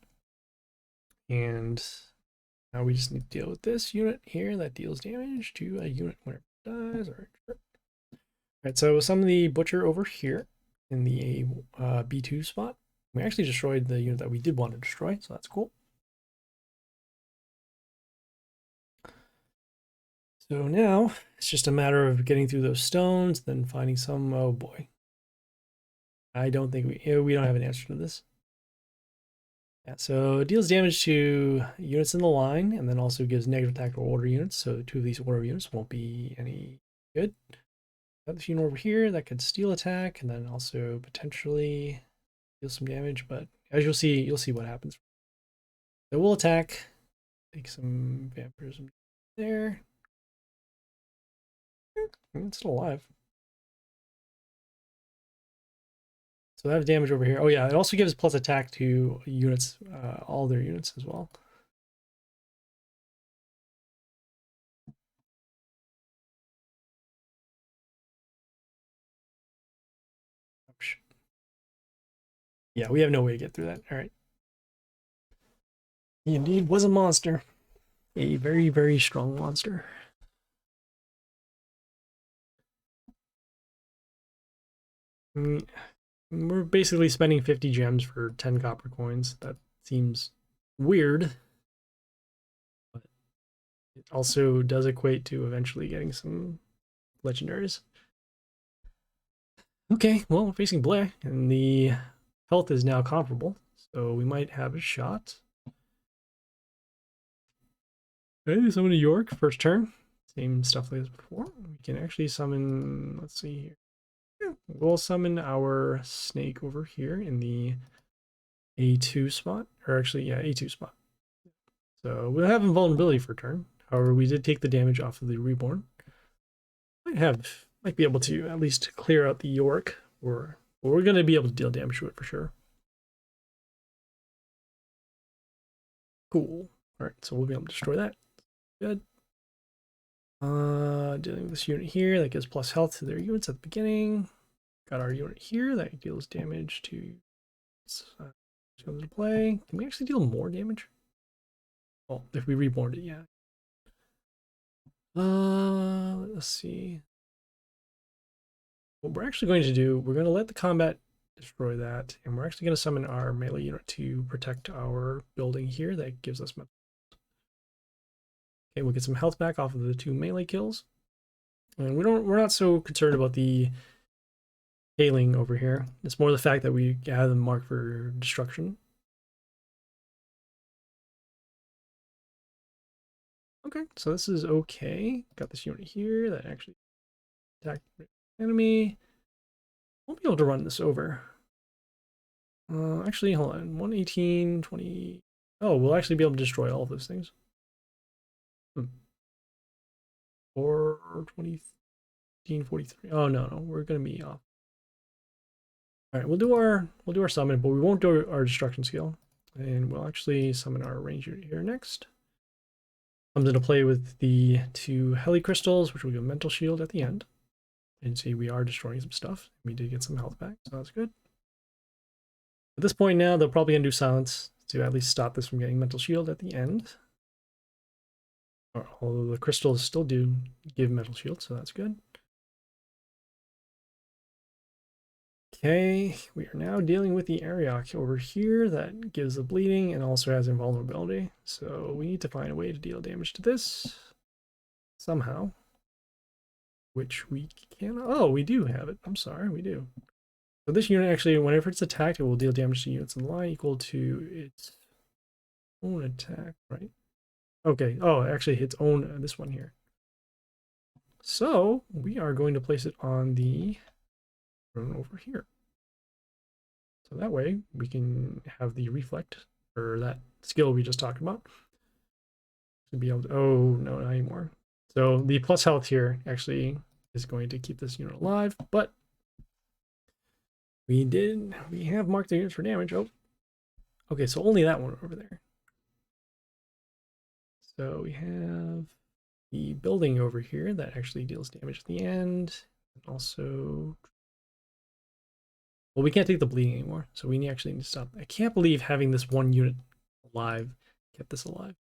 And now we just need to deal with this unit here that deals damage to a unit whenever it dies. All right, so some of the Butcher over here in the B2 spot. We actually destroyed the unit that we did want to destroy, so that's cool. So now it's just a matter of getting through those stones, then finding some. Oh boy, I don't think we don't have an answer to this. Yeah, so it deals damage to units in the line, and then also gives negative attack to order units. So two of these order units won't be any good. Got this unit over here that could steal attack, and then also potentially deal some damage. But as you'll see what happens. So we'll attack, take some vampirism there. It's still alive. So that has damage over here. Oh yeah, it also gives plus attack to units, all their units as well. Yeah, we have no way to get through that. All right. He indeed was a monster. A very strong monster. We're basically spending 50 gems for 10 copper coins. That seems weird. But it also does equate to eventually getting some legendaries. Okay, well, we're facing Blair, and the health is now comparable, so we might have a shot. Okay, summon a York, first turn. Same stuff like as before. We can actually summon, let's see here. Yeah, we'll summon our snake over here in the A2 spot, or actually, yeah, A2 spot. So we'll have invulnerability for a turn. However, we did take the damage off of the Reborn. Might be able to at least clear out the York, or we're going to be able to deal damage to it for sure. Cool. All right, so we'll be able to destroy that. Good. Dealing with this unit here that gives plus health to their units at the beginning. Got our unit here that deals damage to comes into play. Can we actually deal more damage? Oh, if we reborn it, yeah. Let's see. What we're actually going to do, we're going to let the combat destroy that. And we're actually going to summon our melee unit to protect our building here. That gives us metal. Okay, we'll get some health back off of the 2 melee kills. And we're not so concerned about the hailing over here. It's more the fact that we have them marked for destruction. Okay, so this is okay. Got this unit here that actually attacked the enemy. Won't be able to run this over. Actually, hold on. 118, 20. Oh, we'll actually be able to destroy all of those things. 4, 20, 43. Oh no, we're gonna be off. All right, we'll do our summon, but we won't do our destruction skill, and we'll actually summon our range unit here next. Comes into play with the 2 heli crystals, which will give mental shield at the end. And see, we are destroying some stuff. We did get some health back, so that's good. At this point now, they'll probably undo silence to at least stop this from getting mental shield at the end. Although the crystals still do give mental shield, so that's good. Okay, we are now dealing with the Ariok over here that gives the bleeding and also has invulnerability. So we need to find a way to deal damage to this somehow. Which we can. Oh, we do have it. I'm sorry, we do. So this unit actually, whenever it's attacked, it will deal damage to units in the line equal to its own attack, right? Okay. Oh, it actually hits own this one here. So we are going to place it on the rune over here. So that way we can have the reflect, or that skill we just talked about, to be able to. Oh no, not anymore. So the plus health here actually is going to keep this unit alive, but we have marked the units for damage. Oh, okay, so only that one over there. So we have the building over here that actually deals damage at the end. And also, well, we can't take the bleeding anymore, so we actually need to stop. I can't believe having this one unit alive kept this alive.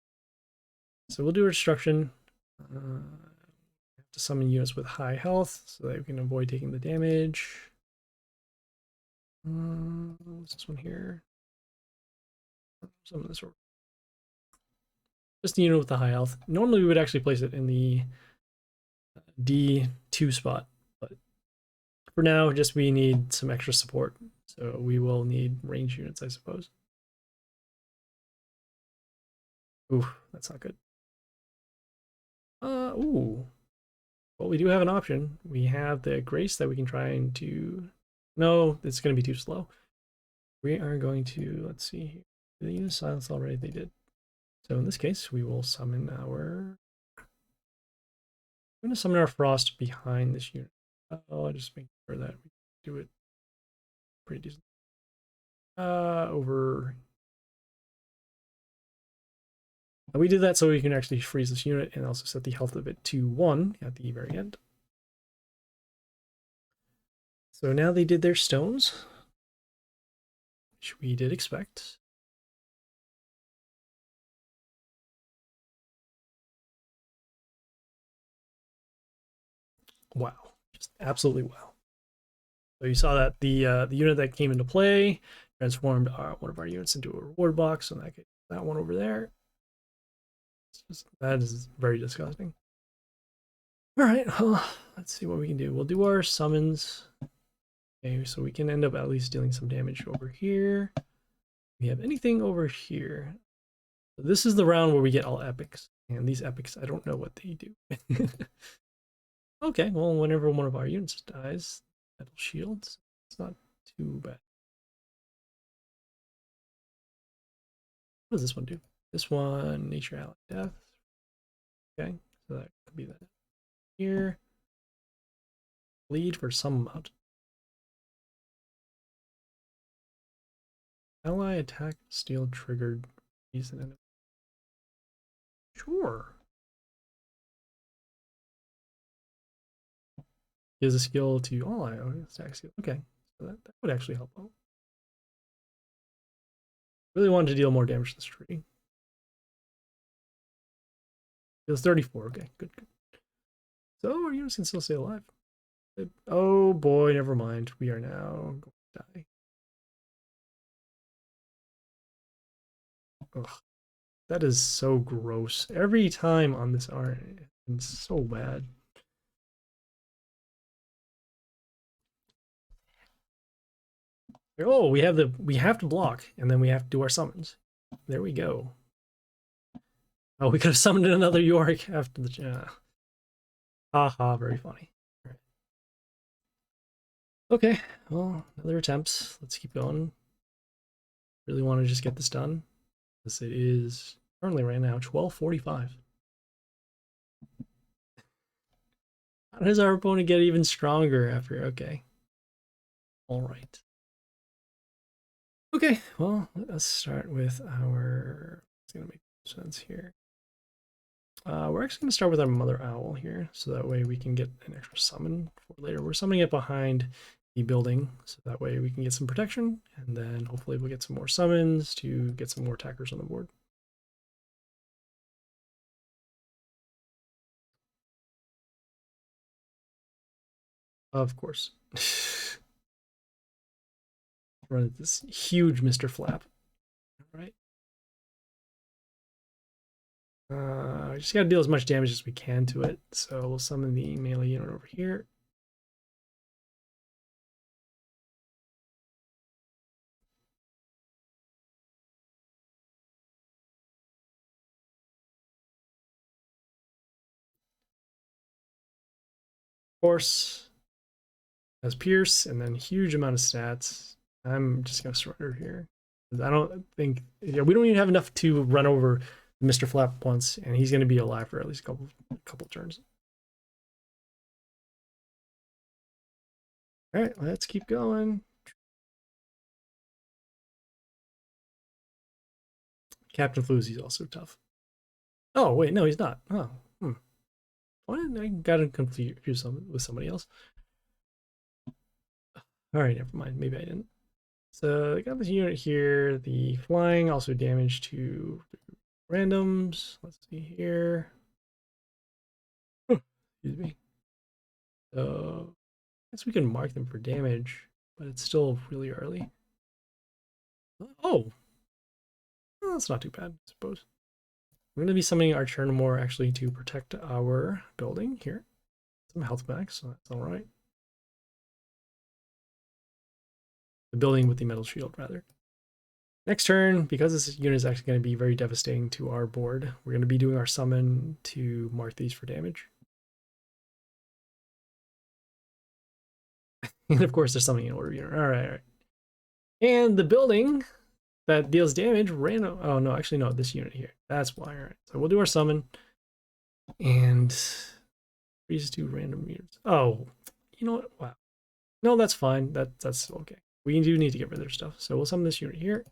So we'll do a destruction. Have to summon units with high health so that we can avoid taking the damage. What's this one here? Summon this over. Just the unit with the high health. Normally we would actually place it in the D2 spot, but for now, just we need some extra support. So we will need range units, I suppose. Ooh, that's not good. Ooh. Well, we do have an option. We have the Grace that we can try and do. No, it's going to be too slow. We are going to, let's see here. Did they use silence already? They did. So in this case, we will summon our. I'm going to summon our Frost behind this unit. I'll just make sure that we do it pretty decent. Over. We did that so we can actually freeze this unit and also set the health of it to 1 at the very end. So now they did their stones, which we did expect. Wow, just absolutely wow. So you saw that the unit that came into play transformed one of our units into a reward box, and that one over there. That is very disgusting. All right, well, let's see what we can do. We'll do our summons. Okay, so we can end up at least dealing some damage over here. We have anything over here. So this is the round where we get all epics, and these epics, I don't know what they do. Okay, well, whenever one of our units dies, metal shields, it's not too bad. What does this one do? This one, nature, ally, death. Okay, so that could be that here. Bleed for some amount. Ally attack steel triggered reason. Sure. Gives a skill to all attack skill. Okay, so that would actually help out. Really wanted to deal more damage to this tree. Feels 34. Okay, good. So our units can still stay alive. Oh boy, never mind. We are now going to die. Ugh, that is so gross. Every time on this art, it's so bad. Oh, we have to block, and then we have to do our summons. There we go. Oh, we could have summoned another Yorick after the haha, very funny. Right. Okay, well, another attempt. Let's keep going. Really want to just get this done. Because it is currently right now 12:45. How does our opponent get even stronger after? Okay. All right. Okay, well, let's start with our. It's gonna make sense here. We're actually gonna start with our Mother Owl here, so that way we can get an extra summon for later. We're summoning it behind the building, so that way we can get some protection, and then hopefully we'll get some more summons to get some more attackers on the board. Of course. Run this huge Mr. Flap. All right. We just gotta deal as much damage as we can to it. So we'll summon the melee unit over here. Of course, has Pierce and then huge amount of stats. I'm just gonna surrender here. I don't think we don't even have enough to run over Mr. Flap once, and he's gonna be alive for at least a couple turns. All right, let's keep going. Capnfloozy is also tough. Oh wait, no, he's not. Oh, what? I got him confused with somebody else. All right, never mind. Maybe I didn't. So I got this unit here. The flying also damage to randoms. Let's see here. Excuse me. So I guess we can mark them for damage, but it's still really early. Oh, well, that's not too bad, I suppose. We're going to be summoning our Chernomore actually to protect our building here. Some health back, so that's all right. The building with the metal shield, rather. Next turn, because this unit is actually going to be very devastating to our board, we're going to be doing our summon to mark these for damage. And of course, there's something in order unit. All right. And the building that deals damage random. Oh no, actually no, this unit here. That's why. All right. So we'll do our summon, and we just do random units. Oh, you know what? Wow. No, that's fine. That's okay. We do need to get rid of their stuff. So we'll summon this unit here.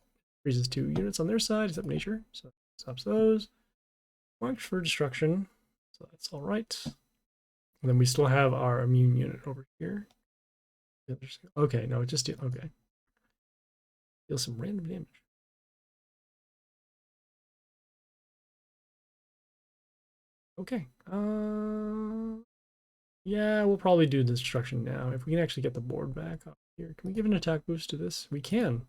Freezes 2 units on their side, except nature. So stops those. Marks for destruction. So that's all right. And then we still have our immune unit over here. Okay, no, just do, okay. Deal some random damage. Okay. Yeah, we'll probably do destruction now. If we can actually get the board back up here. Can we give an attack boost to this? We can.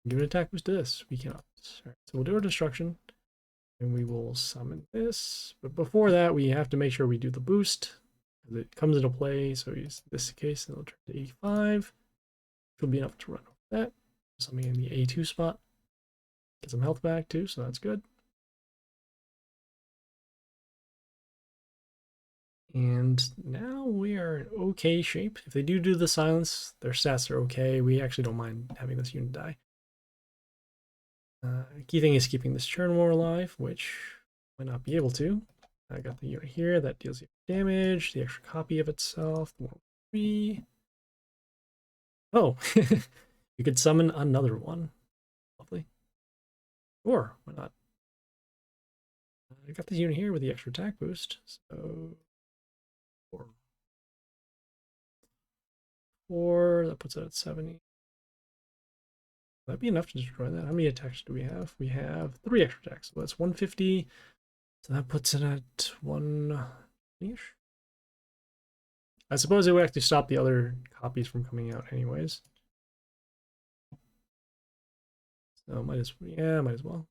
Give an attack boost to this. We cannot. All right, so we'll do our destruction. And we will summon this. But before that, we have to make sure we do the boost. It comes into play, so use this case, and it'll turn to 85. Which will be enough to run over that. Something in the A2 spot. Get some health back too, so that's good. And now we are in okay shape. If they do the silence, their stats are okay. We actually don't mind having this unit die. Key thing is keeping this Chernomore alive, which might not be able to. I got the unit here that deals damage, the extra copy of itself, the 1-3. Oh, you could summon another one. Lovely. Or why not? I got this unit here with the extra attack boost, so 4, that puts it at 70. That'd be enough to destroy that. How many attacks do we have? We have 3 extra attacks, so that's 150. So that puts it at 1-ish. I suppose it would actually stop the other copies from coming out anyways. So might as well.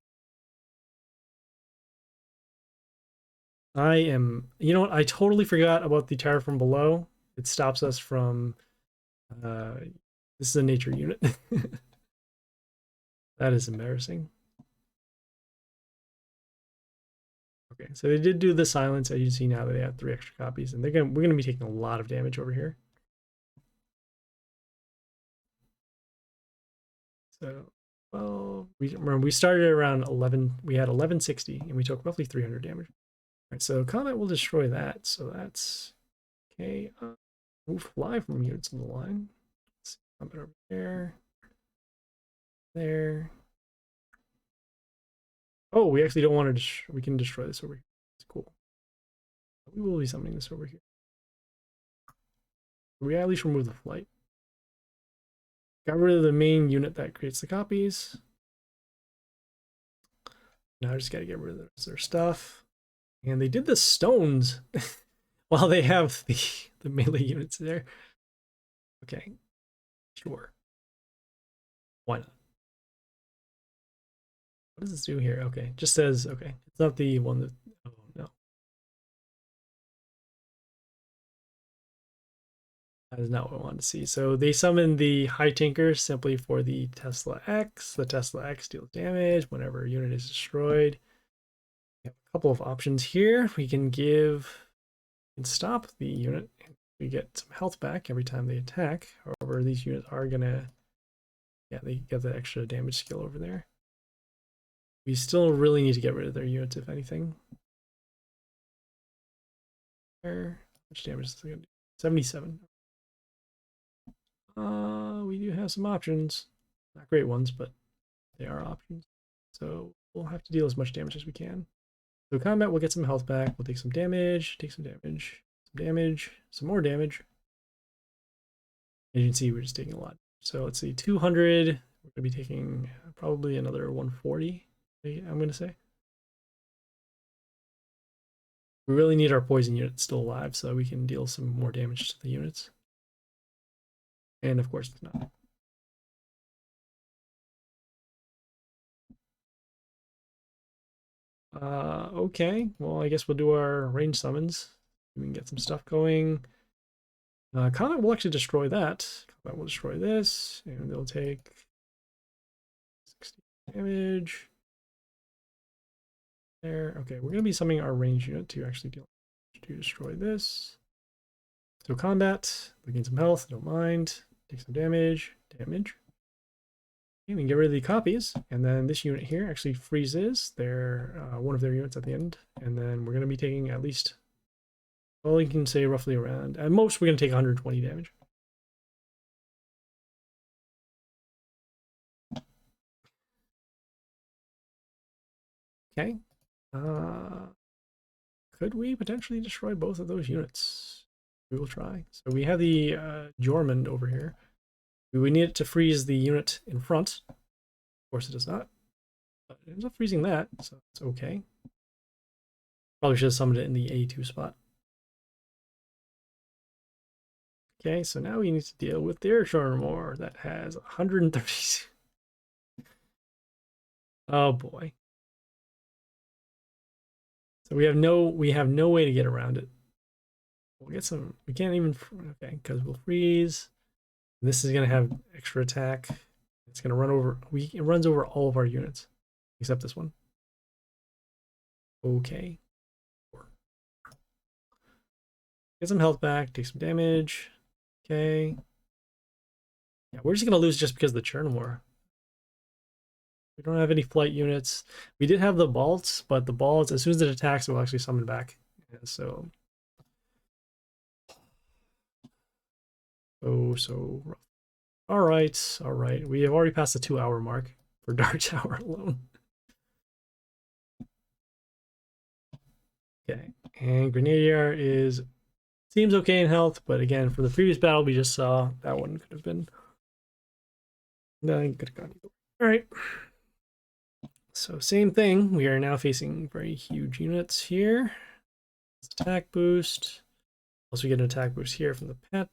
I am, you know what? I totally forgot about the tower from below. It stops us from, uh, this is a nature unit. That is embarrassing. Okay, so they did do the silence, as you see now that they have 3 extra copies, and we're gonna be taking a lot of damage over here. So, well, we started around 11. We had 1160, and we took roughly 300 damage. All right, so combat will destroy that. So that's okay. Move fly from units in the line. Let's see, combat over there, there. Oh, we actually don't want to. We can destroy this over here. It's cool. We will be summoning this over here. We at least remove the flight. Got rid of the main unit that creates the copies. Now I just got to get rid of their stuff. And they did the stones while they have the melee units there. Okay, sure. Why not? What does this do here? Okay, just says, okay. It's not the one that, oh no. That is not what I wanted to see. So they summon the High Tinker simply for the Tesla X. The Tesla X deals damage whenever a unit is destroyed. We have a couple of options here. We can stop the unit. We get some health back every time they attack. However, these units are gonna, yeah, they get that extra damage skill over there. We still really need to get rid of their units, if anything. How much damage is it gonna do? 77. We do have some options. Not great ones, but they are options. So we'll have to deal as much damage as we can. So combat, we'll get some health back. We'll take some damage, some damage, some more damage. As you can see, we're just taking a lot. So let's see, 200. We're going to be taking probably another 140, I'm going to say. We really need our poison unit still alive so we can deal some more damage to the units. And of course, it's not. Okay, well, I guess we'll do our range summons. We can get some stuff going. Combat will actually destroy that. Combat will destroy this, and they'll take 60 damage. There. Okay, we're going to be summoning our range unit to actually destroy this. So combat, we gain some health, don't mind. Take some damage. Okay, we can get rid of the copies, and then this unit here actually freezes one of their units at the end, and then we're going to be taking at least, well, you can say roughly around, at most we're going to take 120 damage. Okay. Could we potentially destroy both of those units? We will try. So we have the Jormund over here. We need it to freeze the unit in front. Of course it does not. But it ends up freezing that, so it's okay. Probably should have summoned it in the A2 spot. Okay, so now we need to deal with their Zor'ma that has 130. Oh boy. So we have no way to get around it. We'll get some, we can't even, okay, because we'll freeze. This is going to have extra attack. It's going to run over, it runs over all of our units, except this one. Okay. Get some health back, take some damage. Okay. Yeah, we're just going to lose just because of the Zor'ma. We don't have any flight units. We did have the bolts, but the bolts, as soon as it attacks, it will actually summon back. Yeah, so. Oh, so rough. All right. We have already passed the 2-hour mark for Dark Tower alone. Okay, and Grenadier seems okay in health, but again, for the previous battle we just saw, that one could have been. No, could have gone either way. All right. So same thing. We are now facing very huge units here. Attack boost. Also, we get an attack boost here from the pet.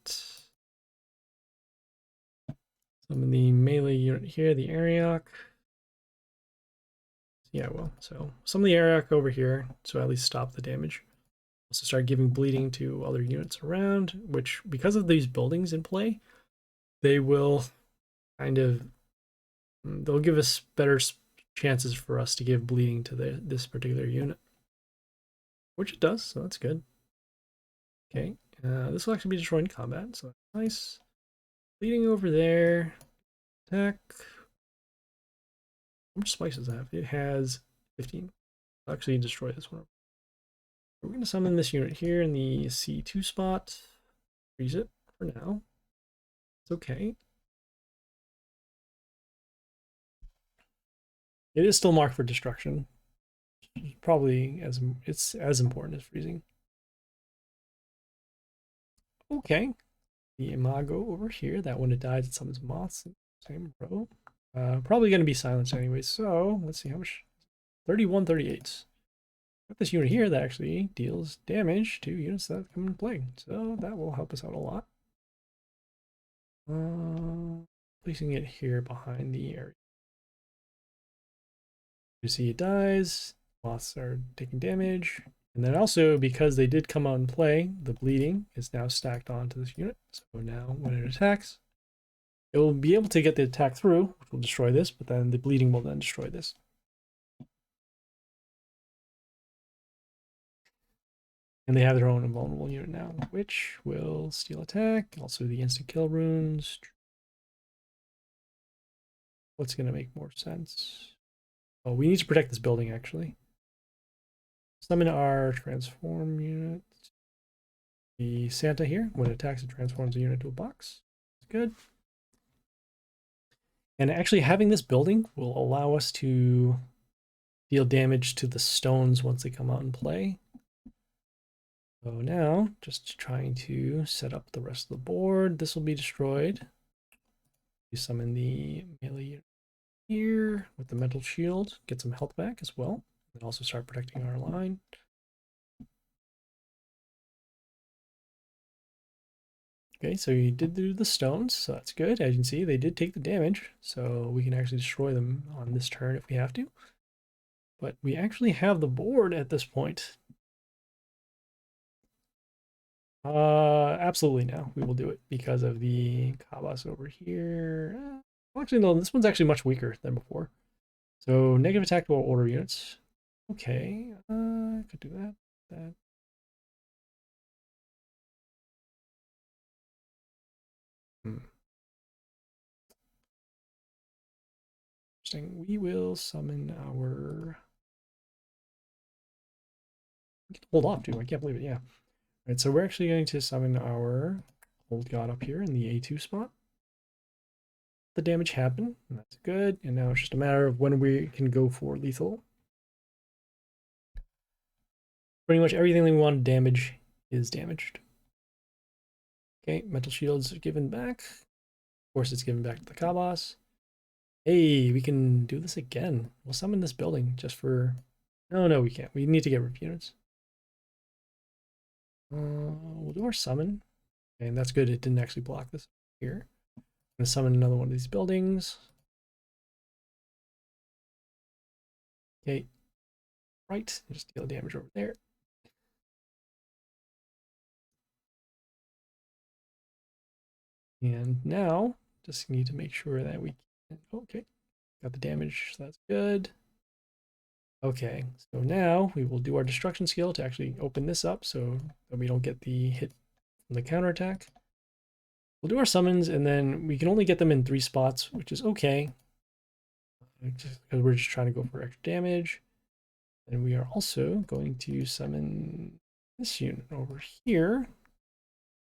Some of the melee unit here, the Ariok. Yeah, well, so some of the Ariok over here, so at least stop the damage. Also start giving bleeding to other units around, which because of these buildings in play, they will kind of, they'll give us better chances for us to give bleeding to this particular unit, which it does, so that's good. Okay, this will actually be destroyed in combat, so that's nice. Bleeding over there. Attack. How much spice does it have? It has 15. I'll actually destroy this one. We're going to summon this unit here in the C2 spot. Freeze it for now. It's okay. It is still marked for destruction. Probably it's as important as freezing. Okay. The Imago over here. That when it dies, it summons moths in the same row. Probably going to be silenced anyway. So let's see how much. 31, 38. Got this unit here that actually deals damage to units that come in play. So that will help us out a lot. Placing it here behind the area. You see it dies. Moths are taking damage. And then also, because they did come out and play, the bleeding is now stacked onto this unit. So now when it attacks, it will be able to get the attack through, which will destroy this, but then the bleeding will then destroy this. And they have their own invulnerable unit now, which will steal attack. Also the instant kill runes. What's going to make more sense? Oh, we need to protect this building, actually. Summon our transform unit. The Santa here, when it attacks, it transforms a unit to a box. That's good. And actually having this building will allow us to deal damage to the stones once they come out and play. So now, just trying to set up the rest of the board. This will be destroyed. We summon the melee unit here with the mental shield. Get some health back as well. And also start protecting our line. Okay, so you did do the stones, so that's good. As you can see, they did take the damage, so we can actually destroy them on this turn if we have to. But we actually have the board at this point. Absolutely now. We will do it because of the Kabas over here. Well, actually, no, this one's actually much weaker than before. So negative attack to all order units. Okay, could do that. That. Interesting. We will summon our. We can hold off too. I can't believe it. Yeah. All right. So we're actually going to summon our old god up here in the A2 spot. The damage happened. And that's good. And now it's just a matter of when we can go for lethal. Pretty much everything that we want to damage is damaged. Okay, mental shields are given back. Of course, it's given back to the Kabas. Hey, we can do this again. We'll summon this building just for... No, we can't. We need to get rip units. We'll do our summon. And that's good. It didn't actually block this here. I'm going to summon another one of these buildings. Okay. Right. Just deal damage over there. And now, just need to make sure that we can... Okay. Got the damage, so that's good. Okay, so now we will do our destruction skill to actually open this up so that we don't get the hit from the counterattack. We'll do our summons, and then we can only get them in 3 spots, which is okay. Just because we're just trying to go for extra damage. And we are also going to summon this unit over here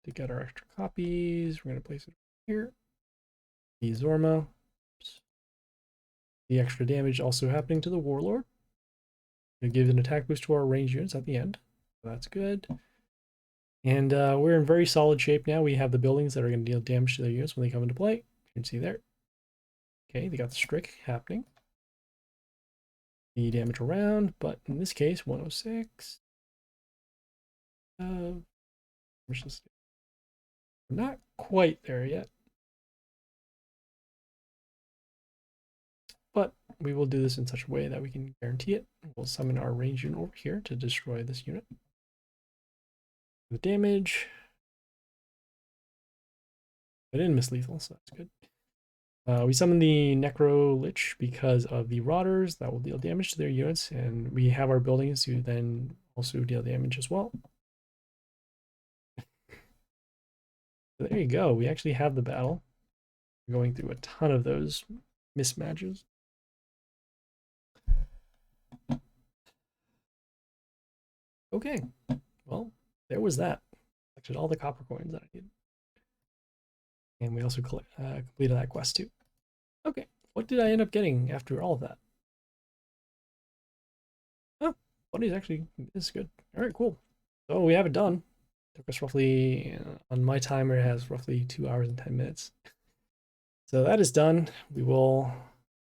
to get our extra copies. We're going to place it here. The Zor'ma. Oops. The extra damage also happening to the Warlord. It gives an attack boost to our range units at the end. So that's good. And we're in very solid shape now. We have the buildings that are going to deal damage to their units when they come into play. You can see there. Okay, they got the Strick happening. The damage around, but in this case, 106. We're not quite there yet. But we will do this in such a way that we can guarantee it. We'll summon our range unit over here to destroy this unit. The damage. I didn't miss lethal, so that's good. We summon the Necro Lich because of the Rotters that will deal damage to their units, and we have our buildings to then also deal damage as well. So there you go. We actually have the battle. We're going through a ton of those mismatches. Okay, well, there was that. Collected all the copper coins that I needed. And we also completed that quest too. Okay, what did I end up getting after all of that? Oh, Buddy's actually is good. All right, cool. So we have it done. Took us roughly, on my timer, it has roughly 2 hours and 10 minutes. So that is done. We will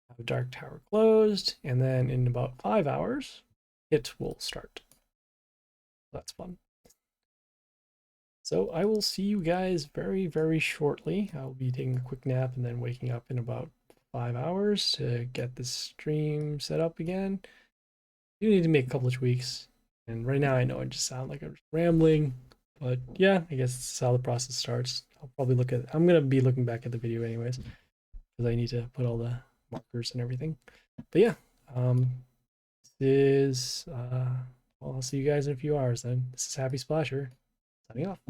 have Dark Tower closed, and then in about 5 hours, it will start. That's fun. So I will see you guys very, very shortly. I'll be taking a quick nap and then waking up in about 5 hours to get the stream set up again. You need to make a couple of tweaks. And right now I know I just sound like I'm rambling, but yeah, I guess this is how the process starts. I'll probably I'm going to be looking back at the video anyways, because I need to put all the markers and everything. But yeah, this is, well, I'll see you guys in a few hours then. This is Happysplasher, signing off.